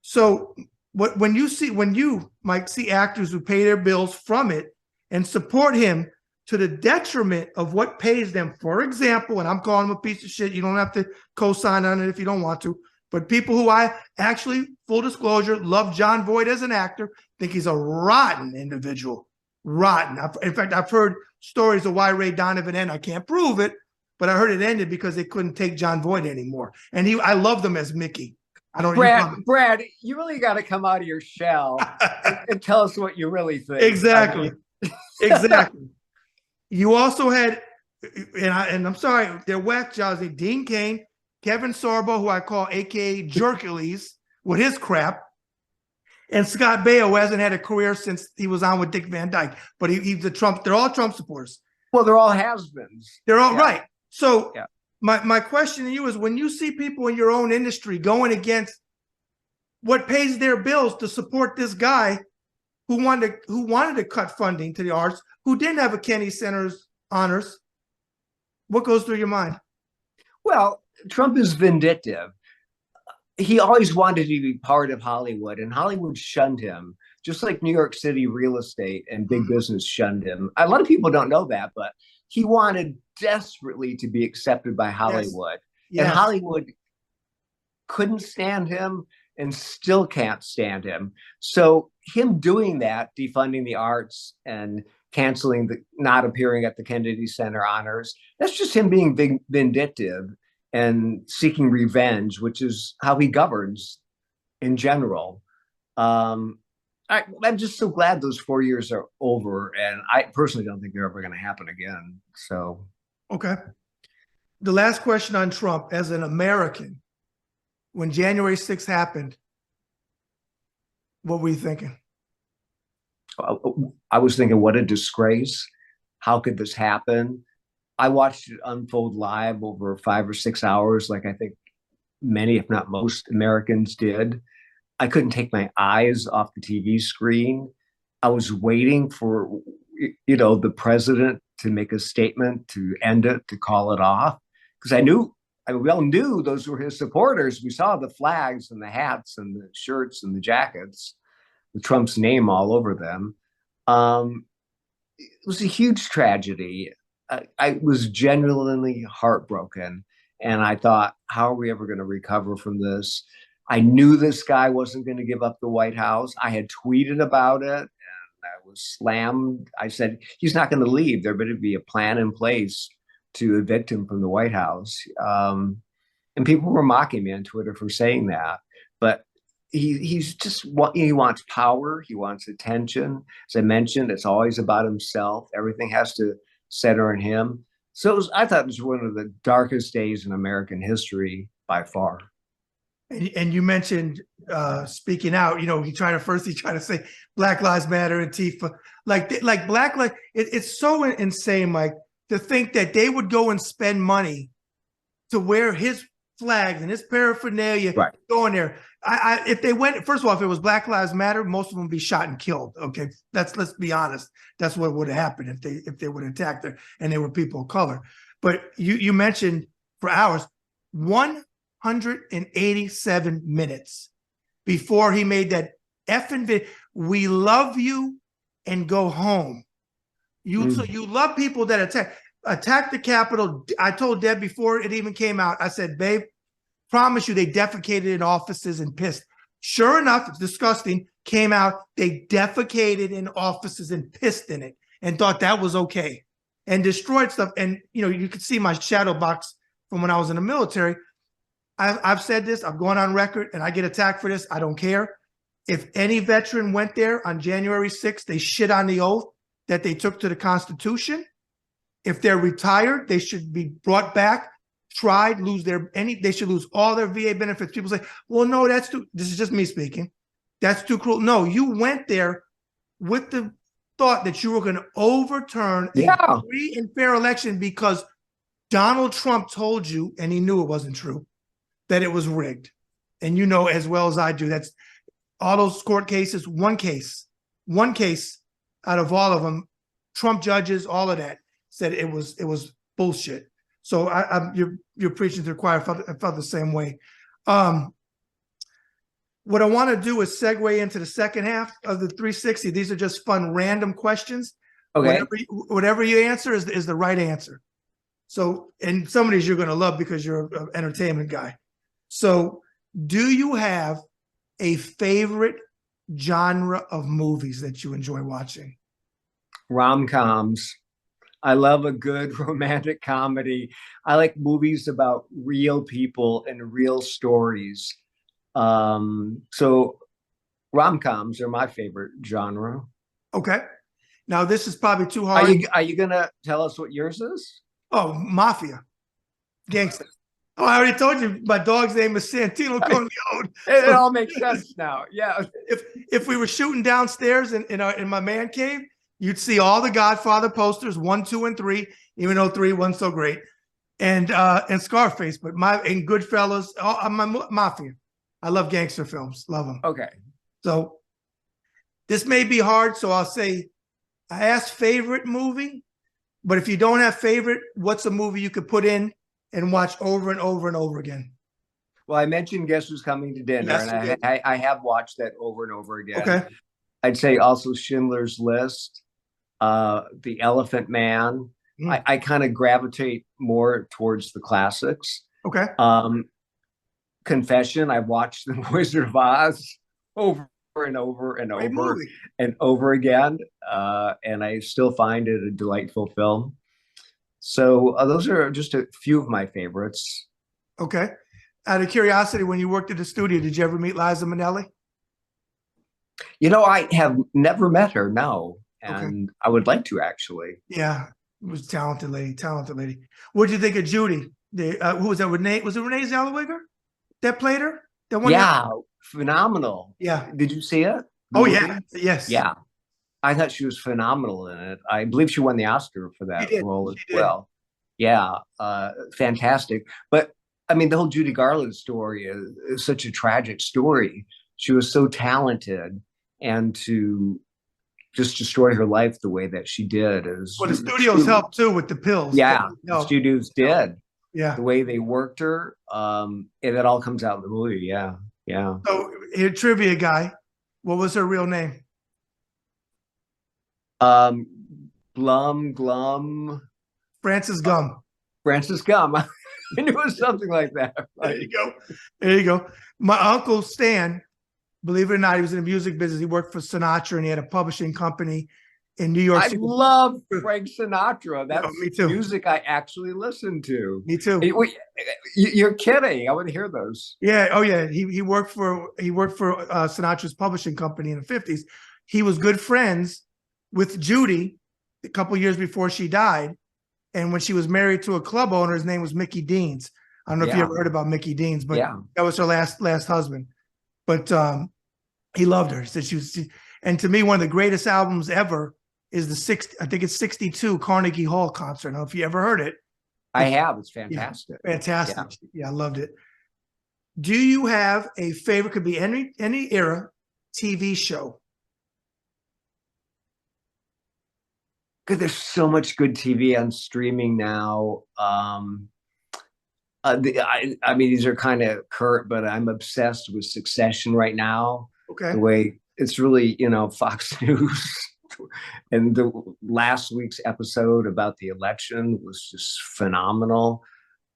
So when you might see actors who pay their bills from it and support him to the detriment of what pays them, for example, and I'm calling him a piece of shit, you don't have to co-sign on it if you don't want to, but people who I actually, full disclosure, love John Voight as an actor, think he's a rotten individual. Rotten. In fact, I've heard stories of why Ray Donovan ended. I can't prove it, but I heard it ended because they couldn't take John Voight anymore. And I loved him as Mickey. Brad, you really got to come out of your shell and tell us what you really think. Exactly. Exactly. You also had, and I'm sorry, they're whack jobs. Dean Cain, Kevin Sorbo, who I call AKA Jerkules, with his crap, and Scott Baio, who hasn't had a career since he was on with Dick Van Dyke. But he's a Trump. They're all Trump supporters. Well, they're all has-beens. They're all right. So my question to you is, when you see people in your own industry going against what pays their bills to support this guy who wanted to cut funding to the arts, who didn't have a Kennedy Center's honors, what goes through your mind? Well, Trump is vindictive. He always wanted to be part of Hollywood, and Hollywood shunned him, just like New York City real estate and big business shunned him. A lot of people don't know that, but he wanted desperately to be accepted by Hollywood. Yes. And Hollywood couldn't stand him and still can't stand him. So him doing that, defunding the arts and canceling not appearing at the Kennedy Center honors, that's just him being vindictive and seeking revenge, which is how he governs in general. I'm just so glad those 4 years are over, and I personally don't think they're ever going to happen again. So, okay. The last question on Trump, as an American, when January 6th happened, what were you thinking? I was thinking, what a disgrace. How could this happen? I watched it unfold live over 5 or 6 hours, like I think many, if not most, Americans did. I couldn't take my eyes off the TV screen. I was waiting for, the president to make a statement to end it, to call it off, because we all knew those were his supporters. We saw the flags and the hats and the shirts and the jackets with Trump's name all over them. It was a huge tragedy. I was genuinely heartbroken. And I thought, how are we ever going to recover from this? I knew this guy wasn't going to give up the White House. I had tweeted about it. And I was slammed. I said, he's not going to leave. There better be a plan in place to evict him from the White House. And people were mocking me on Twitter for saying that. But he wants power. He wants attention. As I mentioned, it's always about himself. Everything has to center on him. So I thought it was one of the darkest days in American history by far. And you mentioned speaking out. He tried to say Black Lives Matter and Antifa, like Black Lives. It's so insane, Mike, to think that they would go and spend money to wear his flags and his paraphernalia going there. If they went, first of all, if it was Black Lives Matter, most of them would be shot and killed. Okay, let's be honest. That's what would have happened if they would have attacked her and they were people of color. But you mentioned for hours, 187 minutes before he made that effing video. We love you and go home. So you love people that attack the Capitol. I told Deb before it even came out, I said, babe, promise you they defecated in offices and pissed. Sure enough, it's disgusting. Came out, they defecated in offices and pissed in it and thought that was okay and destroyed stuff. And, you could see my shadow box from when I was in the military. I've said this, I've gone on record, and I get attacked for this. I don't care. If any veteran went there on January 6th, they shit on the oath that they took to the Constitution. If they're retired, they should be brought back, tried, they should lose all their VA benefits. People say, well, no, this is just me speaking. That's too cruel. No, you went there with the thought that you were going to overturn a free and fair election because Donald Trump told you, and he knew it wasn't true, that it was rigged. And as well as I do, that's all those court cases, one case out of all of them, Trump judges, all of that said it was bullshit. So you're preaching to the choir. I felt the same way. What I want to do is segue into the second half of the 360. These are just fun, random questions. Okay. Whatever you answer is the right answer. So, and some of these you're going to love because you're an entertainment guy. So, do you have a favorite genre of movies that you enjoy watching? Rom-coms. I love a good romantic comedy. I like movies about real people and real stories. So rom-coms are my favorite genre. Okay. Now this is probably too hard. Are you gonna tell us what yours is? Oh, Mafia. Gangster. Oh, I already told you my dog's name is Santino Corleone. It all makes sense now. Yeah. If we were shooting downstairs in my man cave, you'd see all the Godfather posters, 1, 2, and 3, even though 3 wasn't so great, and Scarface, but and Goodfellas, my Mafia. I love gangster films, love them. Okay. So this may be hard, so I'll say I asked favorite movie, but if you don't have favorite, what's a movie you could put in and watch over and over and over again? Well, I mentioned Guess Who's Coming to Dinner, yes, and I have watched that over and over again. Okay. I'd say also Schindler's List, The Elephant Man. I kind of gravitate more towards the classics. Okay. Confession, I watched The Wizard of Oz over and over and over and over again, and I still find it a delightful film. So those are just a few of my favorites. Okay. Out of curiosity, when you worked at the studio, did you ever meet Liza Minnelli? I have never met her, no. And I would like to, actually. Yeah, it was talented lady. What did you think of Judy? Who was that? Renee? Was it Renee Zellweger that played her? That one? Yeah, phenomenal. Yeah. Did you see it? Oh, yeah. Yes. Yeah. I thought she was phenomenal in it. I believe she won the Oscar for that role as well. Yeah, fantastic. But I mean, the whole Judy Garland story is such a tragic story. She was so talented, and to just destroy her life the way that she did is. Well, the studios helped too with the pills. Yeah, the studios did. Yeah, the way they worked her, and it all comes out in the movie. Yeah, yeah. So, here, trivia guy, what was her real name? Glum. Frances Gum. Frances Gum. I knew it was something like that. There you go. My uncle Stan believe it or not, he was in the music business. He worked for Sinatra and he had a publishing company in New York I City. love Frank Sinatra. That's me too. music I actually listen to. Me too. You're kidding. I want to hear those. Yeah. Oh yeah. He worked for Sinatra's publishing company in the 50s. He was good friends with Judy a couple years before she died. And when she was married to a club owner, his name was Mickey Deans. I don't know if you ever heard about Mickey Deans, but that was her last husband. But he loved her. He said and to me, one of the greatest albums ever is I think it's 62 Carnegie Hall concert. I don't know if you ever heard it. I have. It's fantastic. Yeah, fantastic. Yeah, I loved it. Do you have a favorite? Could be any era TV show. Because there's so much good TV on streaming now. I mean, these are kind of current, but I'm obsessed with Succession right now. Okay. The way it's really, Fox News. And the last week's episode about the election was just phenomenal.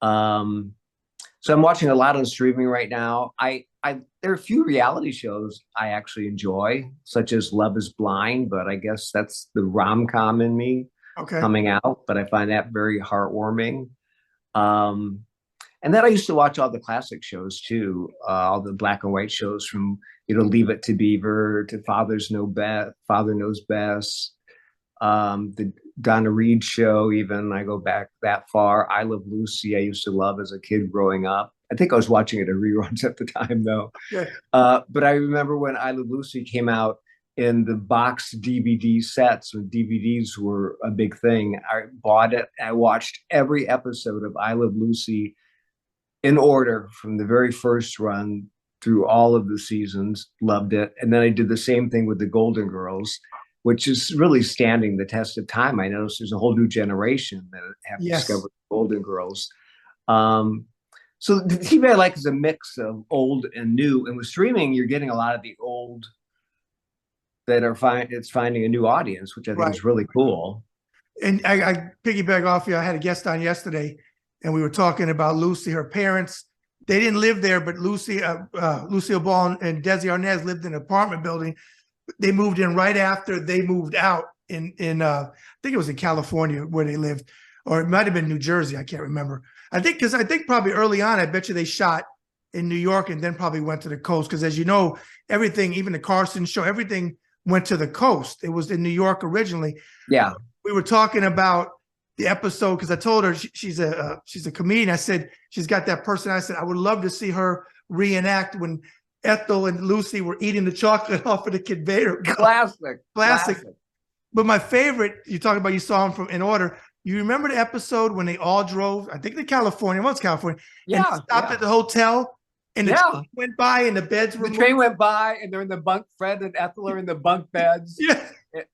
So I'm watching a lot on streaming right now. There are a few reality shows I actually enjoy, such as Love is Blind, but I guess that's the rom-com in me coming out, but I find that very heartwarming. And then I used to watch all the classic shows too, all the black and white shows from, Leave It to Beaver to Father Knows Best, the Donna Reed show, even I go back that far. I Love Lucy, I used to love as a kid growing up. I think I was watching it in reruns at the time though. Yeah. But I remember when I Love Lucy came out in the box DVD sets, when DVDs were a big thing. I bought it. I watched every episode of I Love Lucy in order from the very first run through all of the seasons, loved it. And then I did the same thing with the Golden Girls, which is really standing the test of time. I noticed there's a whole new generation that have discovered Golden Girls. So the TV I like is a mix of old and new. And with streaming, you're getting a lot of the old that are it's finding a new audience, which I think is really cool. And I piggyback off you. I had a guest on yesterday, and we were talking about Lucy. Her parents, they didn't live there, but Lucille Ball and Desi Arnaz lived in an apartment building. They moved in right after they moved out in I think it was in California where they lived, or it might have been New Jersey. I can't remember. I think probably early on, I bet you they shot in New York and then probably went to the coast. Because as you know, everything, even the Carson show, everything went to the coast. It was in New York originally. Yeah. We were talking about the episode because I told her she's a comedian. I said, she's got that person. I said, I would love to see her reenact when Ethel and Lucy were eating the chocolate off of the conveyor. Classic. But my favorite, you talking about, you saw them in order. You remember the episode when they all drove, I think to California, well, it's California, and stopped at the hotel and the train went by and the beds were train went by and they're in the bunk, Fred and Ethel are in the bunk beds.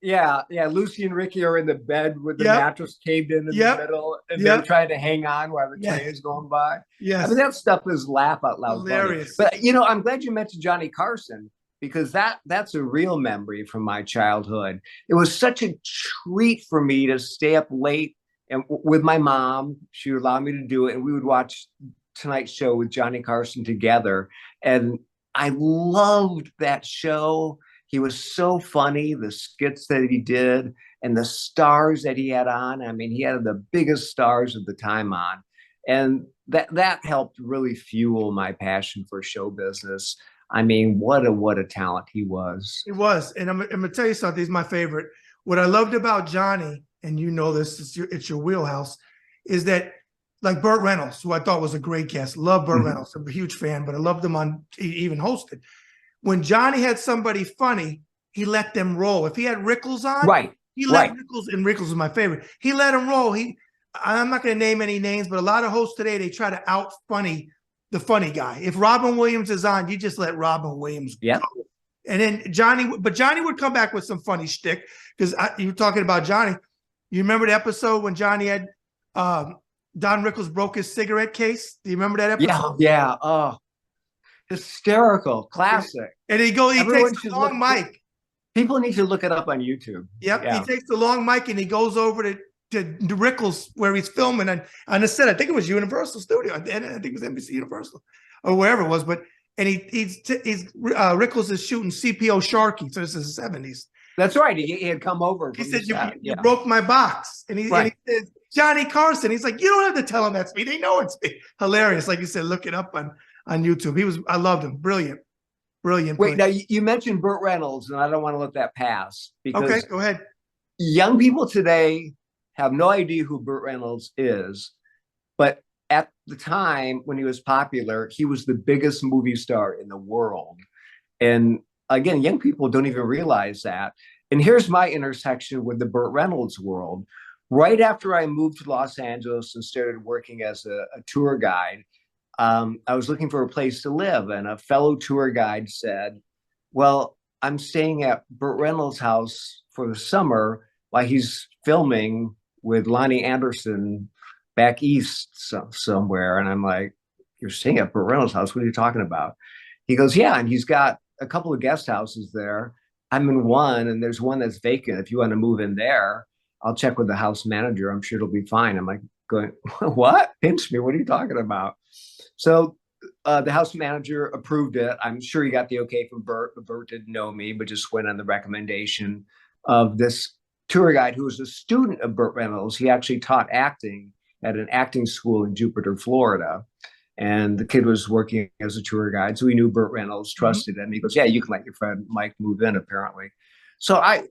Yeah. Lucy and Ricky are in the bed with the mattress caved in the middle, and they're trying to hang on while the train is going by. Yeah, I mean, that stuff is laugh out loud hilarious. Funny. But I'm glad you mentioned Johnny Carson, because that's a real memory from my childhood. It was such a treat for me to stay up late and with my mom. She would allow me to do it, and we would watch Tonight Show with Johnny Carson together. And I loved that show. He was so funny, the skits that he did and the stars that he had on. I mean, he had the biggest stars of the time on. And that helped really fuel my passion for show business. I mean, what a talent he was. He was. And I'm going to tell you something. He's my favorite. What I loved about Johnny, and you know this, it's your wheelhouse, is that like Burt Reynolds, who I thought was a great guest. Love Burt Reynolds. I'm a huge fan, but I loved him he even hosted. When Johnny had somebody funny, he let them roll. If he had Rickles on, he let Rickles, and Rickles is my favorite. He let him roll. I'm not going to name any names, but a lot of hosts today, they try to out funny the funny guy. If Robin Williams is on, you just let Robin Williams go. And then Johnny would come back with some funny shtick, because you were talking about Johnny. You remember the episode when Johnny had Don Rickles broke his cigarette case? Do you remember that episode? Yeah. Oh, hysterical, classic. And he takes the long mic. People need to look it up on YouTube. Yep. Yeah. He takes the long mic and he goes over to Rickles where he's filming on the set. I think it was Universal Studio. I think it was NBC Universal or wherever it was. But and Rickles is shooting CPO Sharky. So this is the 70s. That's right. He had come over. He From said, the you set. you broke my box. And he said, Johnny Carson. He's like, you don't have to tell them that's me. They know it's me. Hilarious. Like you said, look it up on YouTube. I loved him. Brilliant. Brilliant. Wait, now you mentioned Burt Reynolds, and I don't want to let that pass because okay, go ahead. Young people today have no idea who Burt Reynolds is, but at the time when he was popular, he was the biggest movie star in the world. And again, young people don't even realize that. And here's my intersection with the Burt Reynolds world. Right after I moved to Los Angeles and started working as a tour guide, I was looking for a place to live, and a fellow tour guide said, well, I'm staying at Burt Reynolds' house for the summer while he's filming with Lonnie Anderson back east somewhere. And I'm like, you're staying at Burt Reynolds' house? What are you talking about? He goes, yeah, and he's got a couple of guest houses there. I'm in one, and there's one that's vacant. If you want to move in there, I'll check with the house manager. I'm sure it'll be fine. I'm like going, what? Pinch me. What are you talking about? So the house manager approved it. I'm sure he got the okay from Burt, but Burt didn't know me, but just went on the recommendation of this tour guide who was a student of Burt Reynolds. He actually taught acting at an acting school in Jupiter, Florida. And the kid was working as a tour guide. So he knew Burt Reynolds, trusted him. He goes, yeah, you can let your friend Mike move in, apparently. So I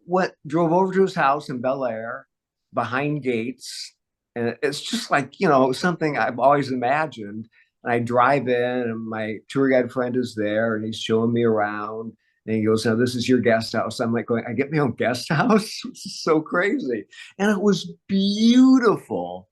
drove over to his house in Bel Air behind gates. And it's just like, something I've always imagined. And I drive in, and my tour guide friend is there, and he's showing me around. And he goes, now this is your guest house. I'm like going, I get my own guest house? This is so crazy. And it was beautiful.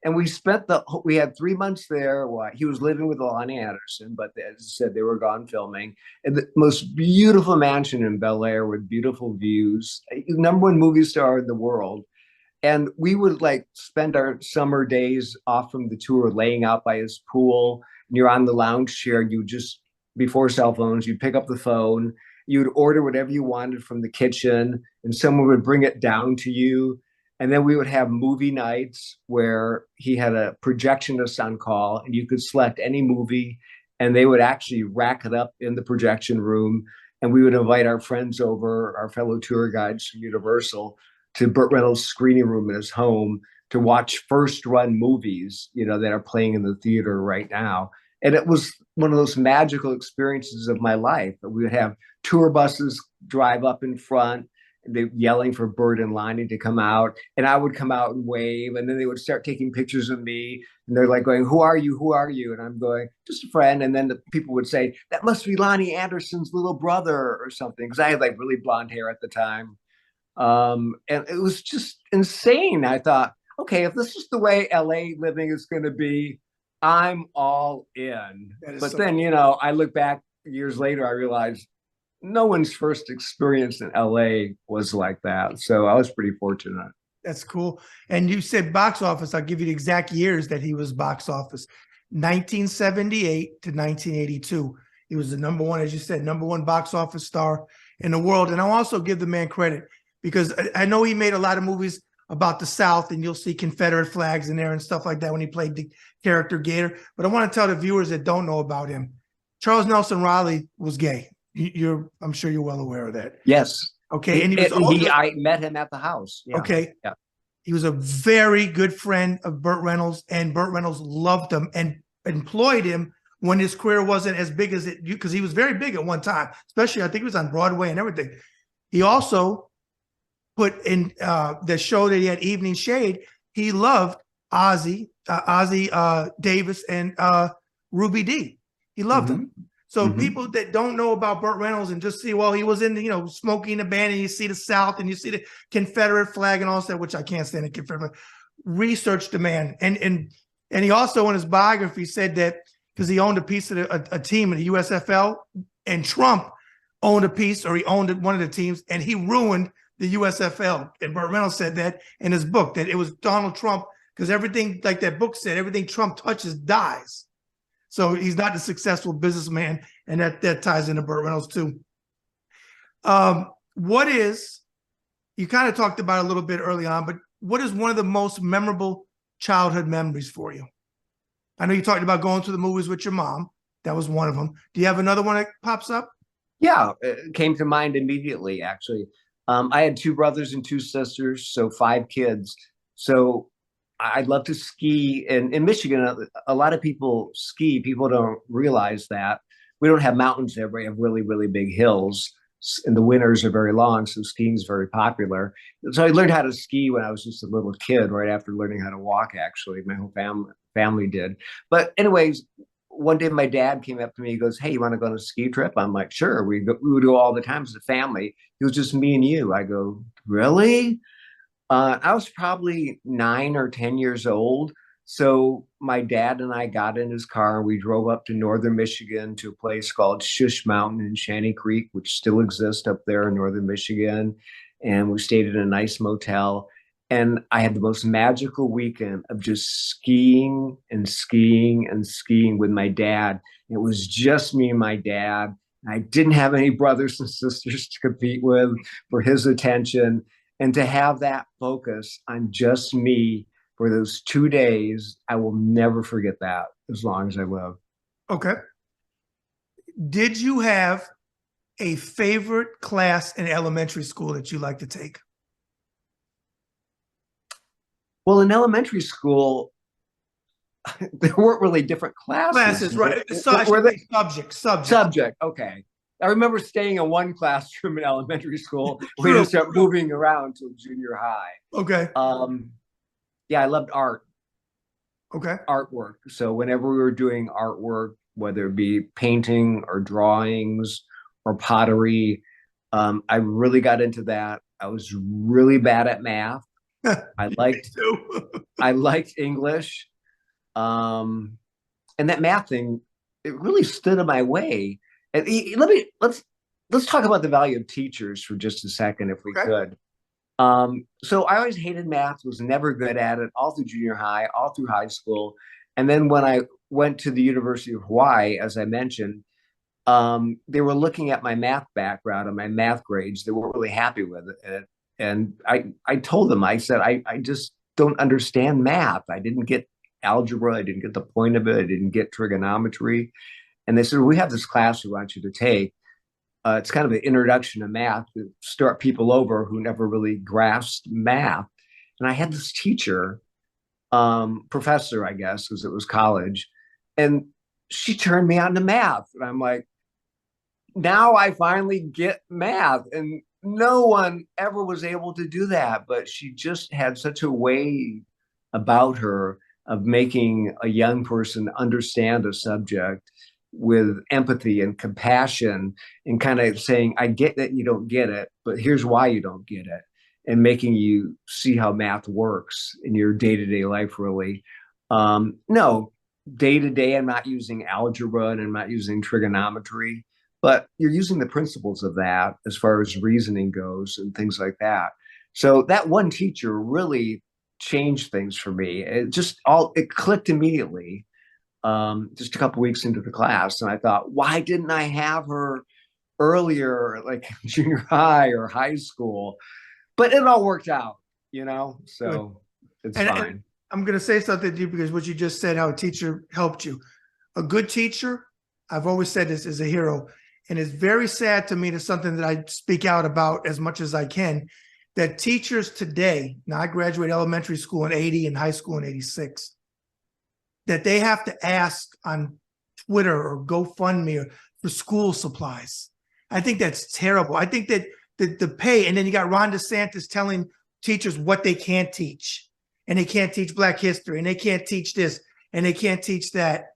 And we had 3 months there. He was living with Lonnie Anderson, but as I said, they were gone filming. And the most beautiful mansion in Bel Air with beautiful views, #1 movie star in the world. And we would spend our summer days off from the tour laying out by his pool. And you're on the lounge chair. You just, before cell phones, you'd pick up the phone. You'd order whatever you wanted from the kitchen, and someone would bring it down to you. And then we would have movie nights where he had a projectionist on call, and you could select any movie, and they would actually rack it up in the projection room. And we would invite our friends over, our fellow tour guides from Universal, to Burt Reynolds' screening room in his home to watch first run movies, that are playing in the theater right now. And it was one of those magical experiences of my life. We would have tour buses drive up in front, they yelling for Burt and Lonnie to come out, and I would come out and wave, and then they would start taking pictures of me, and they're like going, who are you? Who are you? And I'm going, just a friend. And then the people would say, that must be Lonnie Anderson's little brother or something, because I had really blonde hair at the time. And it was just insane. I thought, okay, if this is the way LA living is going to be, I'm all in. But then, I look back years later, I realized no one's first experience in LA was like that. So I was pretty fortunate. That's cool. And you said box office. I'll give you the exact years that he was box office. 1978 to 1982. He was the #1, as you said, #1 box office star in the world. And I'll also give the man credit because I know he made a lot of movies about the South, and you'll see Confederate flags in there and stuff like that when he played the character Gator. But I want to tell the viewers that don't know about him, Charles Nelson Riley was gay. I'm sure you're well aware of that. Yes. Okay. And I met him at the house. Yeah. Okay. Yeah. He was a very good friend of Burt Reynolds, and Burt Reynolds loved him and employed him when his career wasn't as big as it, because he was very big at one time, especially I think he was on Broadway and everything. He also put in the show that he had, Evening Shade. He loved Ozzy Davis and Ruby Dee. He loved them. So people that don't know about Burt Reynolds and just see, well, he was in, Smokey and the Band, and you see the South and you see the Confederate flag and all that, which I can't stand the Confederate. Research the man. And he also in his biography said that because he owned a piece of a team in the USFL, and Trump owned a piece, or he owned one of the teams, and he ruined the USFL. And Burt Reynolds said that in his book, that it was Donald Trump, because everything, like that book said, everything Trump touches dies. So he's not a successful businessman, and that ties into Burt Reynolds too. You kind of talked about it a little bit early on, but what is one of the most memorable childhood memories for you? I know you talked about going to the movies with your mom. That was one of them. Do you have another one that pops up? Yeah, it came to mind immediately, actually. I had two brothers and two sisters, so five kids. So I'd love to ski. And in Michigan, a lot of people ski. People don't realize that. We don't have mountains there. We have really, really big hills. And the winters are very long, so skiing is very popular. So I learned how to ski when I was just a little kid, right after learning how to walk, actually. My whole family did. But anyways, one day my dad came up to me. He goes, "Hey, you want to go on a ski trip?" I'm like, "Sure." We would go all the time as a family. It was just me and you. I go, "Really?" I was probably 9 or 10 years old. So my dad and I got in his car and we drove up to northern Michigan to a place called Shush Mountain in Shanty Creek, which still exists up there in northern Michigan. And we stayed in a nice motel. And I had the most magical weekend of just skiing and skiing and skiing with my dad. It was just me and my dad. I didn't have any brothers and sisters to compete with for his attention. And to have that focus on just me for those 2 days, I will never forget that as long as I live. Okay. Did you have a favorite class in elementary school that you like to take? Well, in elementary school, there weren't really different classes. Right? Were they Subject. Okay. I remember staying in one classroom in elementary school. We True. didn't start moving around until junior high. Okay. Yeah, I loved art. Okay. Artwork. So whenever we were doing artwork, whether it be painting or drawings or pottery, I really got into that. I was really bad at math. I liked English. And that math thing, it really stood in my way. And let's talk about the value of teachers for just a second, if we could. So I always hated math, was never good at it, all through junior high, all through high school. And then when I went to the University of Hawaii, as I mentioned, they were looking at my math background and my math grades. They weren't really happy with it. And I told them, I said, I just don't understand math. I didn't get algebra. I didn't get the point of it. I didn't get trigonometry. And they said, "We have this class we want you to take. It's kind of an introduction to math to start people over who never really grasped math." And I had this teacher, professor, I guess, because it was college, and she turned me on to math. And I'm like, now I finally get math. And no one ever was able to do that. But she just had such a way about her of making a young person understand a subject with empathy and compassion, and kind of saying, "I get that you don't get it, but here's why you don't get it," and making you see how math works in your day-to-day life, really. No, day-to-day, I'm not using algebra and I'm not using trigonometry, but you're using the principles of that as far as reasoning goes and things like that. So that one teacher really changed things for me. It clicked immediately. Just a couple weeks into the class, and I thought, why didn't I have her earlier, like junior high or high school? But it all worked out, so it's fine. And I'm going to say something to you, because what you just said, how a teacher helped you. A good teacher, I've always said this, is a hero. And it's very sad to me, it's something that I speak out about as much as I can, that teachers today, now I graduated elementary school in 80 and high school in 86, that they have to ask on Twitter or GoFundMe for school supplies. I think that's terrible. I think that the pay, and then you got Ron DeSantis telling teachers what they can't teach, and they can't teach Black history, and they can't teach this, and they can't teach that.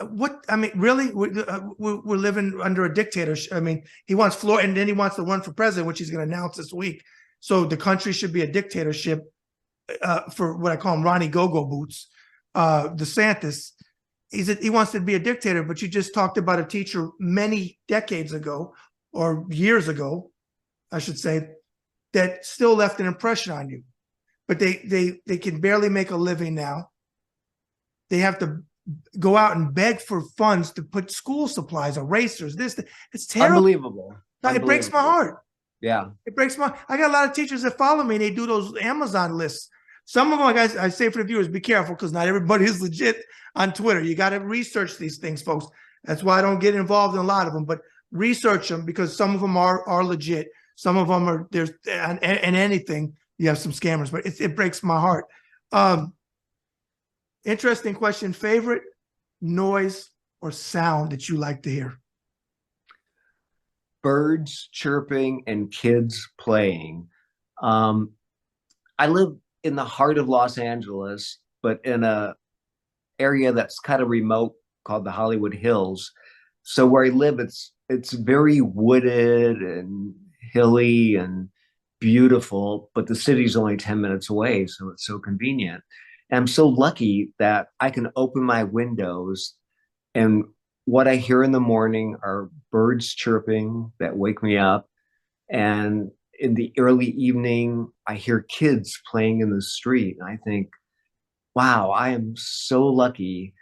What, I mean, really, we're living under a dictatorship. I mean, he wants floor, and then he wants to run for president, which he's going to announce this week. So the country should be a dictatorship for what I call him Ronnie Go-Go Boots. DeSantis, he wants to be a dictator, but you just talked about a teacher many decades ago, or years ago, I should say, that still left an impression on you. But they can barely make a living now. They have to go out and beg for funds to put school supplies, erasers, it's terrible. Unbelievable. It breaks my heart. Yeah. It breaks my, I got a lot of teachers that follow me, and they do those Amazon lists. Some of them, like I say for the viewers, be careful, because not everybody is legit on Twitter. You got to research these things, folks. That's why I don't get involved in a lot of them, but research them because some of them are legit. Some of them are there's and anything you have some scammers, but it breaks my heart. Interesting question. Favorite noise or sound that you like to hear? Birds chirping and kids playing. I live in the heart of Los Angeles, but in a area that's kind of remote called the Hollywood Hills. So where I live, it's very wooded and hilly and beautiful, but the city's only 10 minutes away, so it's so convenient. And I'm so lucky that I can open my windows, and what I hear in the morning are birds chirping that wake me up. And in the early evening, I hear kids playing in the street. And I think, wow, I am so lucky,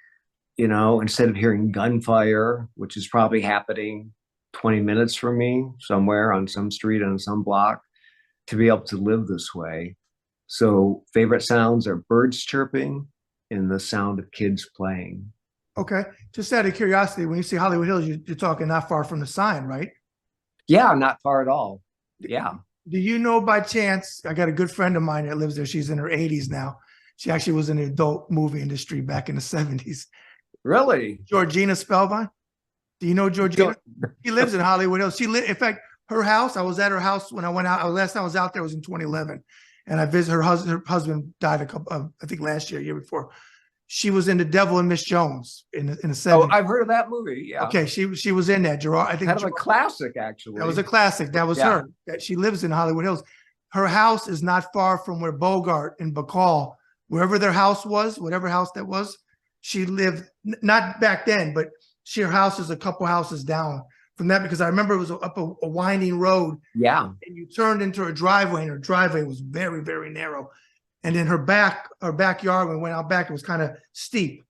you know, instead of hearing gunfire, which is probably happening 20 minutes from me somewhere on some street on some block, to be able to live this way. So favorite sounds are birds chirping and the sound of kids playing. Okay. Just out of curiosity, when you say Hollywood Hills, you're talking not far from the sign, right? Yeah, not far at all. Yeah. Do you know by chance, I got a good friend of mine that lives there. She's in her 80s now. She actually was in the adult movie industry back in the 70s. Really? Georgina Spellvine? Do you know Georgina? She lives in Hollywood Hills. In fact, her house, I was at her house when I went out. Last time I was out there was in 2011. And I visited her husband. Her husband died I think last year, year before. She was in The Devil and Miss Jones in the 70s. Oh, I've heard of that movie. Yeah. Okay, she was in that. Gerard, I think kind of a classic, actually. That was a classic. That was her. That she lives in Hollywood Hills. Her house is not far from where Bogart and Bacall, wherever their house was, whatever house that was, she lived. Not back then, but her house is a couple houses down from that, because I remember it was up a winding road. Yeah. And you turned into a driveway, and her driveway was very, very narrow. And then her backyard, when we went out back, it was kind of steep.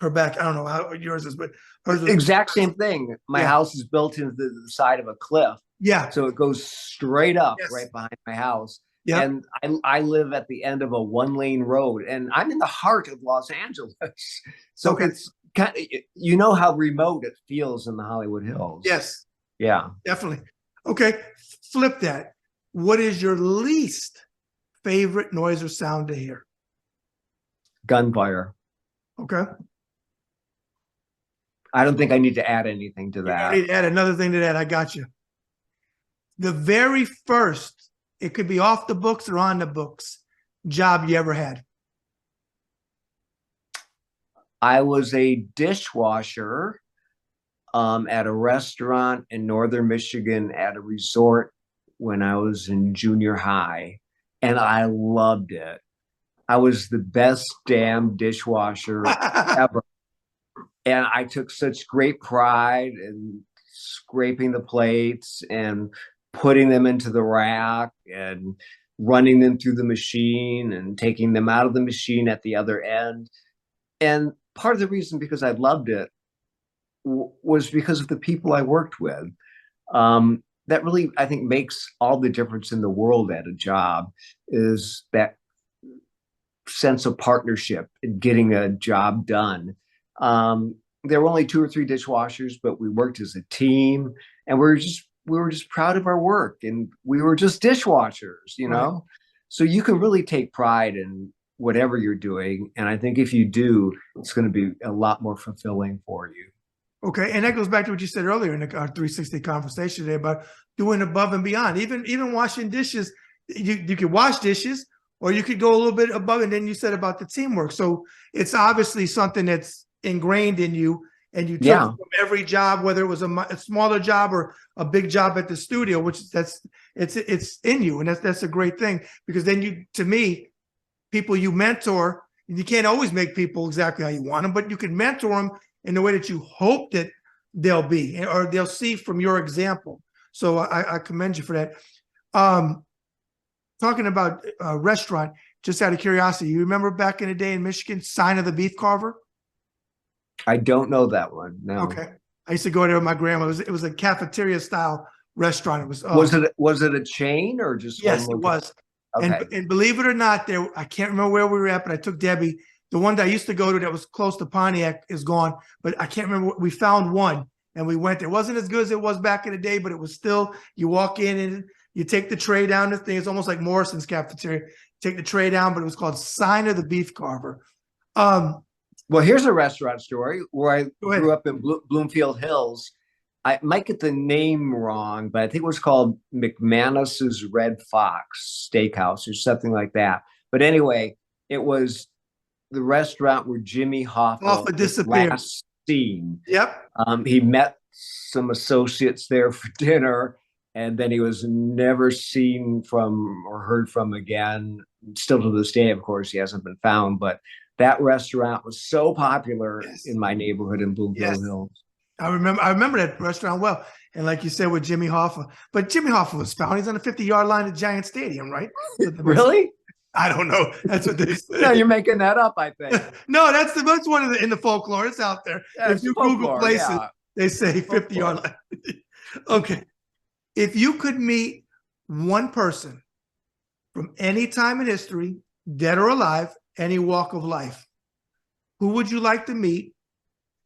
Her back, I don't know how yours is, but hers was exact same thing. My house is built into the side of a cliff. Yeah. So it goes straight up right behind my house. Yeah. And I live at the end of a one-lane road, and I'm in the heart of Los Angeles. So it's kind of, you know how remote it feels in the Hollywood Hills. Yes. Yeah. Definitely. Okay. Flip that. What is your least favorite noise or sound to hear? Gunfire. Okay. I don't think I need to add anything to that. You need to add another thing to that. I got you. The very first, it could be off the books or on the books, job you ever had. I was a dishwasher at a restaurant in northern Michigan at a resort when I was in junior high, and I loved it. I was the best damn dishwasher ever. And I took such great pride in scraping the plates and putting them into the rack and running them through the machine and taking them out of the machine at the other end. And part of the reason because I loved it was because of the people I worked with. That really, I think, makes all the difference in the world at a job, is that sense of partnership in getting a job done. There were only 2 or 3 dishwashers, but we worked as a team, and we were just proud of our work, and we were just dishwashers, you know? Right. So you can really take pride in whatever you're doing. And I think if you do, it's going to be a lot more fulfilling for you. Okay. And that goes back to what you said earlier in our 360 conversation today about doing above and beyond. Even washing dishes, you could wash dishes, or you could go a little bit above. And then you said about the teamwork. So it's obviously something that's ingrained in you, and you took it from every job, whether it was a smaller job or a big job at the studio, which it's in you. And that's a great thing, because then to me, people you mentor, you can't always make people exactly how you want them, but you can mentor them in the way that you hope that they'll be, or they'll see from your example. So I commend you for that. Talking about a restaurant, just out of curiosity, you remember back in the day in Michigan, Sign of the Beef Carver? I don't know that one. No. Okay. I used to go there with my grandma. It was a cafeteria style restaurant. It was. Was it a chain or just? Yes, it was. Okay. And believe it or not, I can't remember where we were at, but I took Debbie. The one that I used to go to that was close to Pontiac is gone, but I can't remember. We found one and we went there. It wasn't as good as it was back in the day, but it was still, you walk in and you take the tray down the thing. It's almost like Morrison's cafeteria. Take the tray down, but it was called Sign of the Beef Carver. Well, here's a restaurant story where I Go ahead. grew up in Bloomfield Hills. I might get the name wrong, but I think it was called McManus's Red Fox Steakhouse or something like that. But anyway, it was the restaurant where Jimmy Hoffa was disappeared. last seen. Yep. He met some associates there for dinner, and then he was never seen from or heard from again. Still to this day, of course, he hasn't been found. But that restaurant was so popular in my neighborhood in Bloomfield Hills. I remember that restaurant well. And like you said, with Jimmy Hoffa, but Jimmy Hoffa was found. He's on the 50-yard line at Giant Stadium, right? Really? I don't know. That's what they say. No, you're making that up, I think. No, that's one in the folklore. It's out there. Yeah, if you Google places, they say 50-yard line. Okay. If you could meet one person from any time in history, dead or alive, any walk of life, who would you like to meet?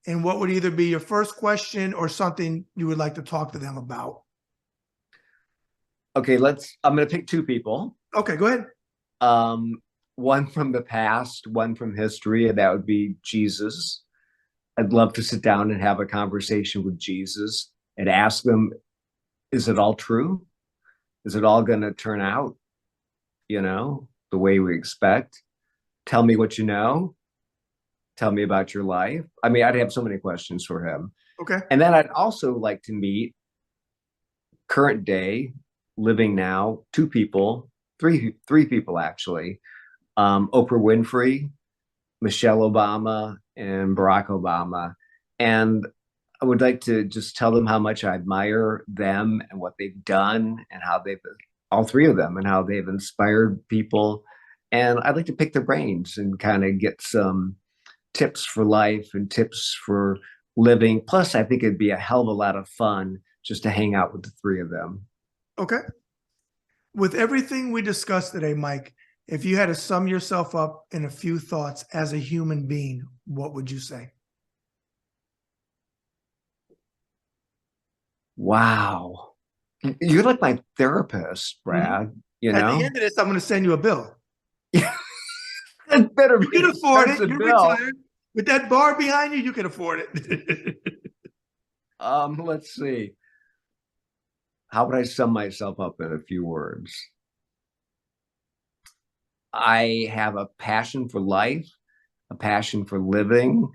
And what would either be your first question or something you would like to talk to them about? Okay, I'm going to pick two people. Okay, go ahead. One from the past, one from history, and that would be Jesus. I'd love to sit down and have a conversation with Jesus and ask them, is it all true? Is it all going to turn out, the way we expect? Tell me what you know. Tell me about your life. I mean, I'd have so many questions for him. Okay. And then I'd also like to meet current day, living now, three people actually. Oprah Winfrey, Michelle Obama, and Barack Obama. And I would like to just tell them how much I admire them and what they've done and how all three of them, and how they've inspired people. And I'd like to pick their brains and kind of get some tips for life and tips for living. Plus, I think it'd be a hell of a lot of fun just to hang out with the three of them. Okay. With everything we discussed today, Mike, if you had to sum yourself up in a few thoughts as a human being, what would you say? Wow. You're like my therapist, Brad. Mm-hmm. At the end of this, I'm going to send you a bill. It better be. You can afford it. You're bill. retired. With that bar behind you, you can afford it. Let's see. How would I sum myself up in a few words? I have a passion for life, a passion for living.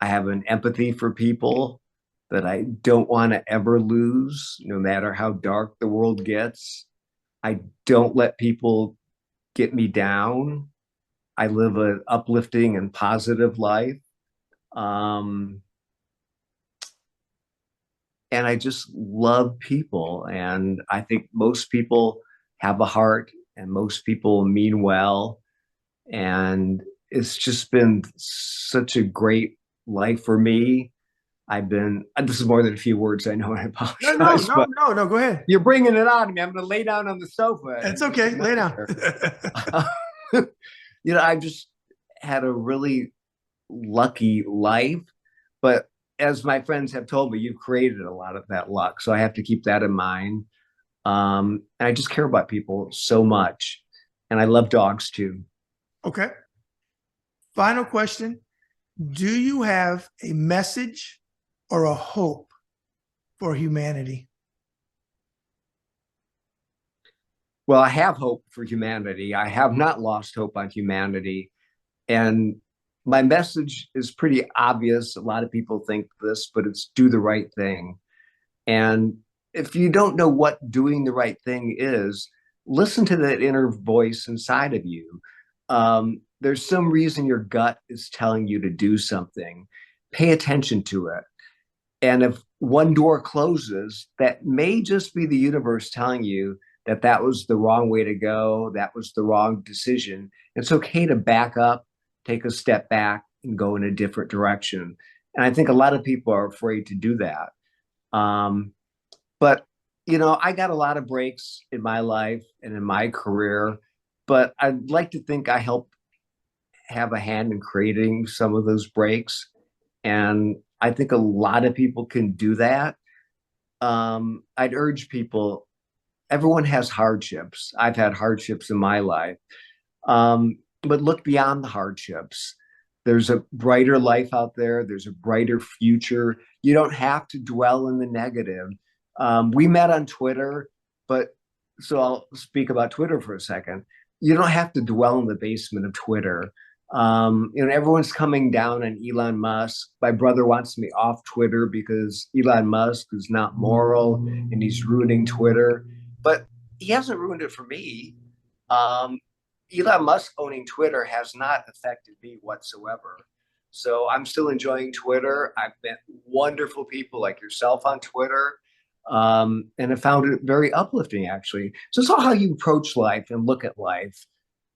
I have an empathy for people that I don't want to ever lose, no matter how dark the world gets. I don't let people get me down. I live an uplifting and positive life. And I just love people. And I think most people have a heart and most people mean well. And it's just been such a great life for me. This is more than a few words, I know, I apologize. No, go ahead. You're bringing it on me. I'm going to lay down on the sofa. It's okay. Lay down. I've just had a really lucky life, but as my friends have told me, you've created a lot of that luck. So I have to keep that in mind. And I just care about people so much. And I love dogs too. Okay. Final question. Do you have a message or a hope for humanity? Well, I have hope for humanity. I have not lost hope on humanity. And my message is pretty obvious. A lot of people think this, but it's do the right thing. And if you don't know what doing the right thing is, listen to that inner voice inside of you. There's some reason your gut is telling you to do something. Pay attention to it. And if one door closes, that may just be the universe telling you that that was the wrong way to go. That was the wrong decision. It's okay to back up, take a step back, and go in a different direction. And I think a lot of people are afraid to do that. But, I got a lot of breaks in my life and in my career, but I'd like to think I help have a hand in creating some of those breaks. And I think a lot of people can do that. I'd urge people, everyone has hardships. I've had hardships in my life. But look beyond the hardships. There's a brighter life out there. There's a brighter future. You don't have to dwell in the negative. We met on Twitter, but so I'll speak about Twitter for a second. You don't have to dwell in the basement of Twitter. Everyone's coming down on Elon Musk. My brother wants me off Twitter because Elon Musk is not moral and he's ruining Twitter. But he hasn't ruined it for me. Elon Musk owning Twitter has not affected me whatsoever. So I'm still enjoying Twitter. I've met wonderful people like yourself on Twitter. And I found it very uplifting, actually. So it's all how you approach life and look at life.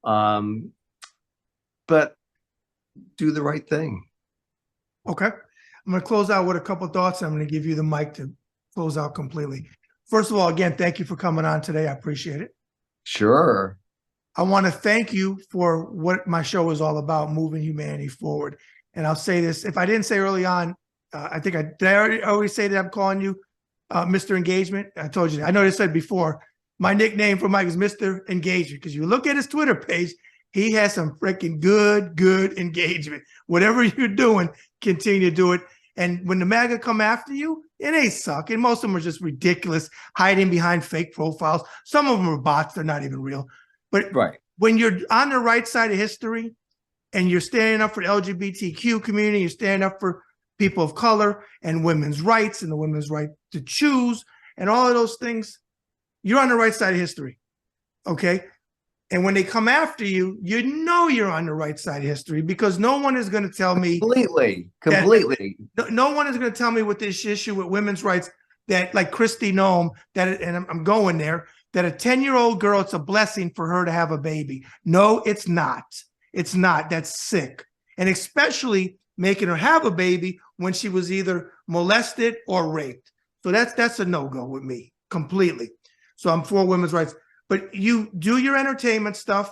But do the right thing. Okay. I'm going to close out with a couple of thoughts. I'm going to give you the mic to close out completely. First of all, again, thank you for coming on today. I appreciate it. Sure. I want to thank you for what my show is all about, moving humanity forward. And I'll say this, if I didn't say early on, I think did I always say that I'm calling you Mr. Engagement? I told you that. I know I said before, my nickname for Mike is Mr. Engagement, because you look at his Twitter page, he has some freaking good engagement. Whatever you're doing, continue to do it. And when the MAGA come after you, it ain't suck. And most of them are just ridiculous, hiding behind fake profiles. Some of them are bots. They're not even real. But when you're on the right side of history and you're standing up for the LGBTQ community, you're standing up for people of color and women's rights and the women's right to choose and all of those things, you're on the right side of history, okay? And when they come after you, you know you're on the right side of history, because no one is going to tell me completely. No one is going to tell me with this issue with women's rights that, like Kristi Noem, that, and I'm going there, that a 10-year-old girl, it's a blessing for her to have a baby. No, it's not. It's not. That's sick. And especially making her have a baby when she was either molested or raped. So that's a no-go with me completely. So I'm for women's rights. But you do your entertainment stuff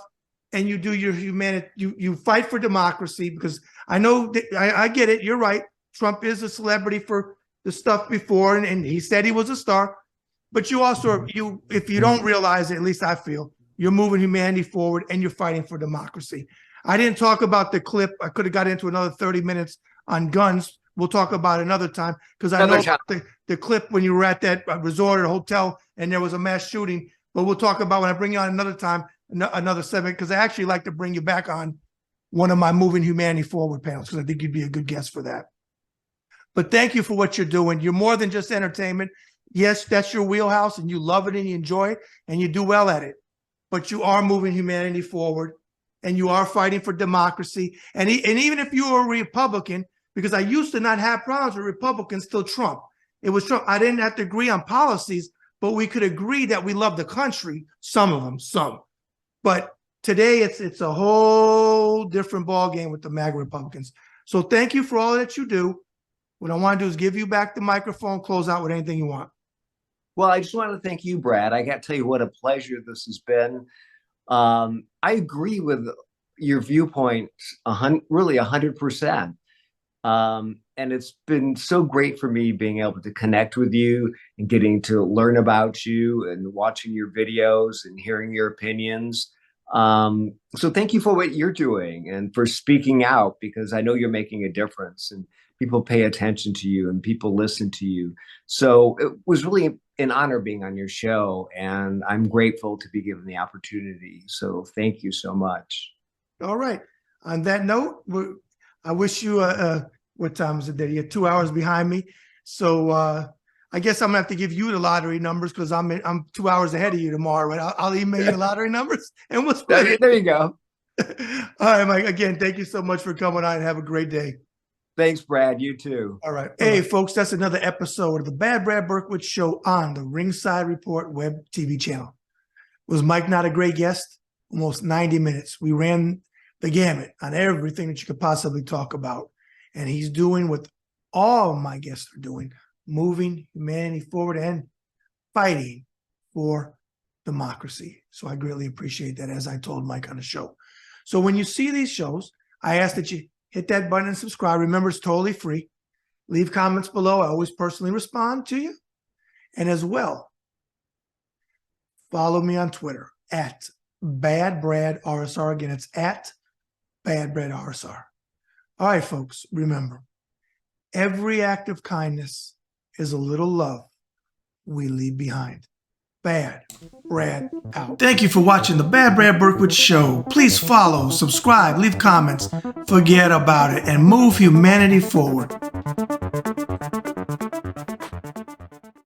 and you do your humanity. You fight for democracy, because I know I get it. You're right. Trump is a celebrity for the stuff before, and he said he was a star. But you also, if you don't realize it, at least I feel, you're moving humanity forward and you're fighting for democracy. I didn't talk about the clip. I could have got into another 30 minutes on guns. We'll talk about it another time, because I know the clip when you were at that resort or hotel and there was a mass shooting. But we'll talk about when I bring you on another time, another segment, because I actually like to bring you back on one of my Moving Humanity Forward panels, because I think you'd be a good guest for that. But thank you for what you're doing. You're more than just entertainment. Yes, that's your wheelhouse and you love it and you enjoy it and you do well at it. But you are moving humanity forward and you are fighting for democracy. And even if you were a Republican, because I used to not have problems with Republicans till Trump. It was Trump. I didn't have to agree on policies, but we could agree that we love the country. Some of them, some. But today it's a whole different ballgame with the MAGA Republicans. So thank you for all that you do. What I want to do is give you back the microphone, close out with anything you want. Well, I just want to thank you, Brad. I got to tell you what a pleasure this has been. I agree with your viewpoint, really 100%. And it's been so great for me being able to connect with you and getting to learn about you and watching your videos and hearing your opinions. So thank you for what you're doing and for speaking out, because I know you're making a difference and people pay attention to you and people listen to you. So it was really an honor being on your show, and I'm grateful to be given the opportunity. So thank you so much. All right. On that note, I wish you what time is it there? You're 2 hours behind me. So I guess I'm gonna have to give you the lottery numbers, because I'm 2 hours ahead of you tomorrow, right? I'll email you the lottery numbers and we'll split it. There you go. All right, Mike. Again, thank you so much for coming on and have a great day. Thanks, Brad. You too. All right. Hey, folks, that's another episode of the Bad Brad Berkwitt Show on the Ringside Report web TV channel. Was Mike not a great guest? Almost 90 minutes. We ran the gamut on everything that you could possibly talk about. And he's doing what all my guests are doing, moving humanity forward and fighting for democracy. So I greatly appreciate that, as I told Mike on the show. So when you see these shows, I ask that you hit that button and subscribe. Remember, it's totally free. Leave comments below. I always personally respond to you. And as well, follow me on Twitter at BadBradRSR. Again, it's at BadBradRSR. All right, folks, remember, every act of kindness is a little love we leave behind. Bad Brad out. Thank you for watching the Bad Brad Berkwitt Show. Please follow, subscribe, leave comments, forget about it, and move humanity forward.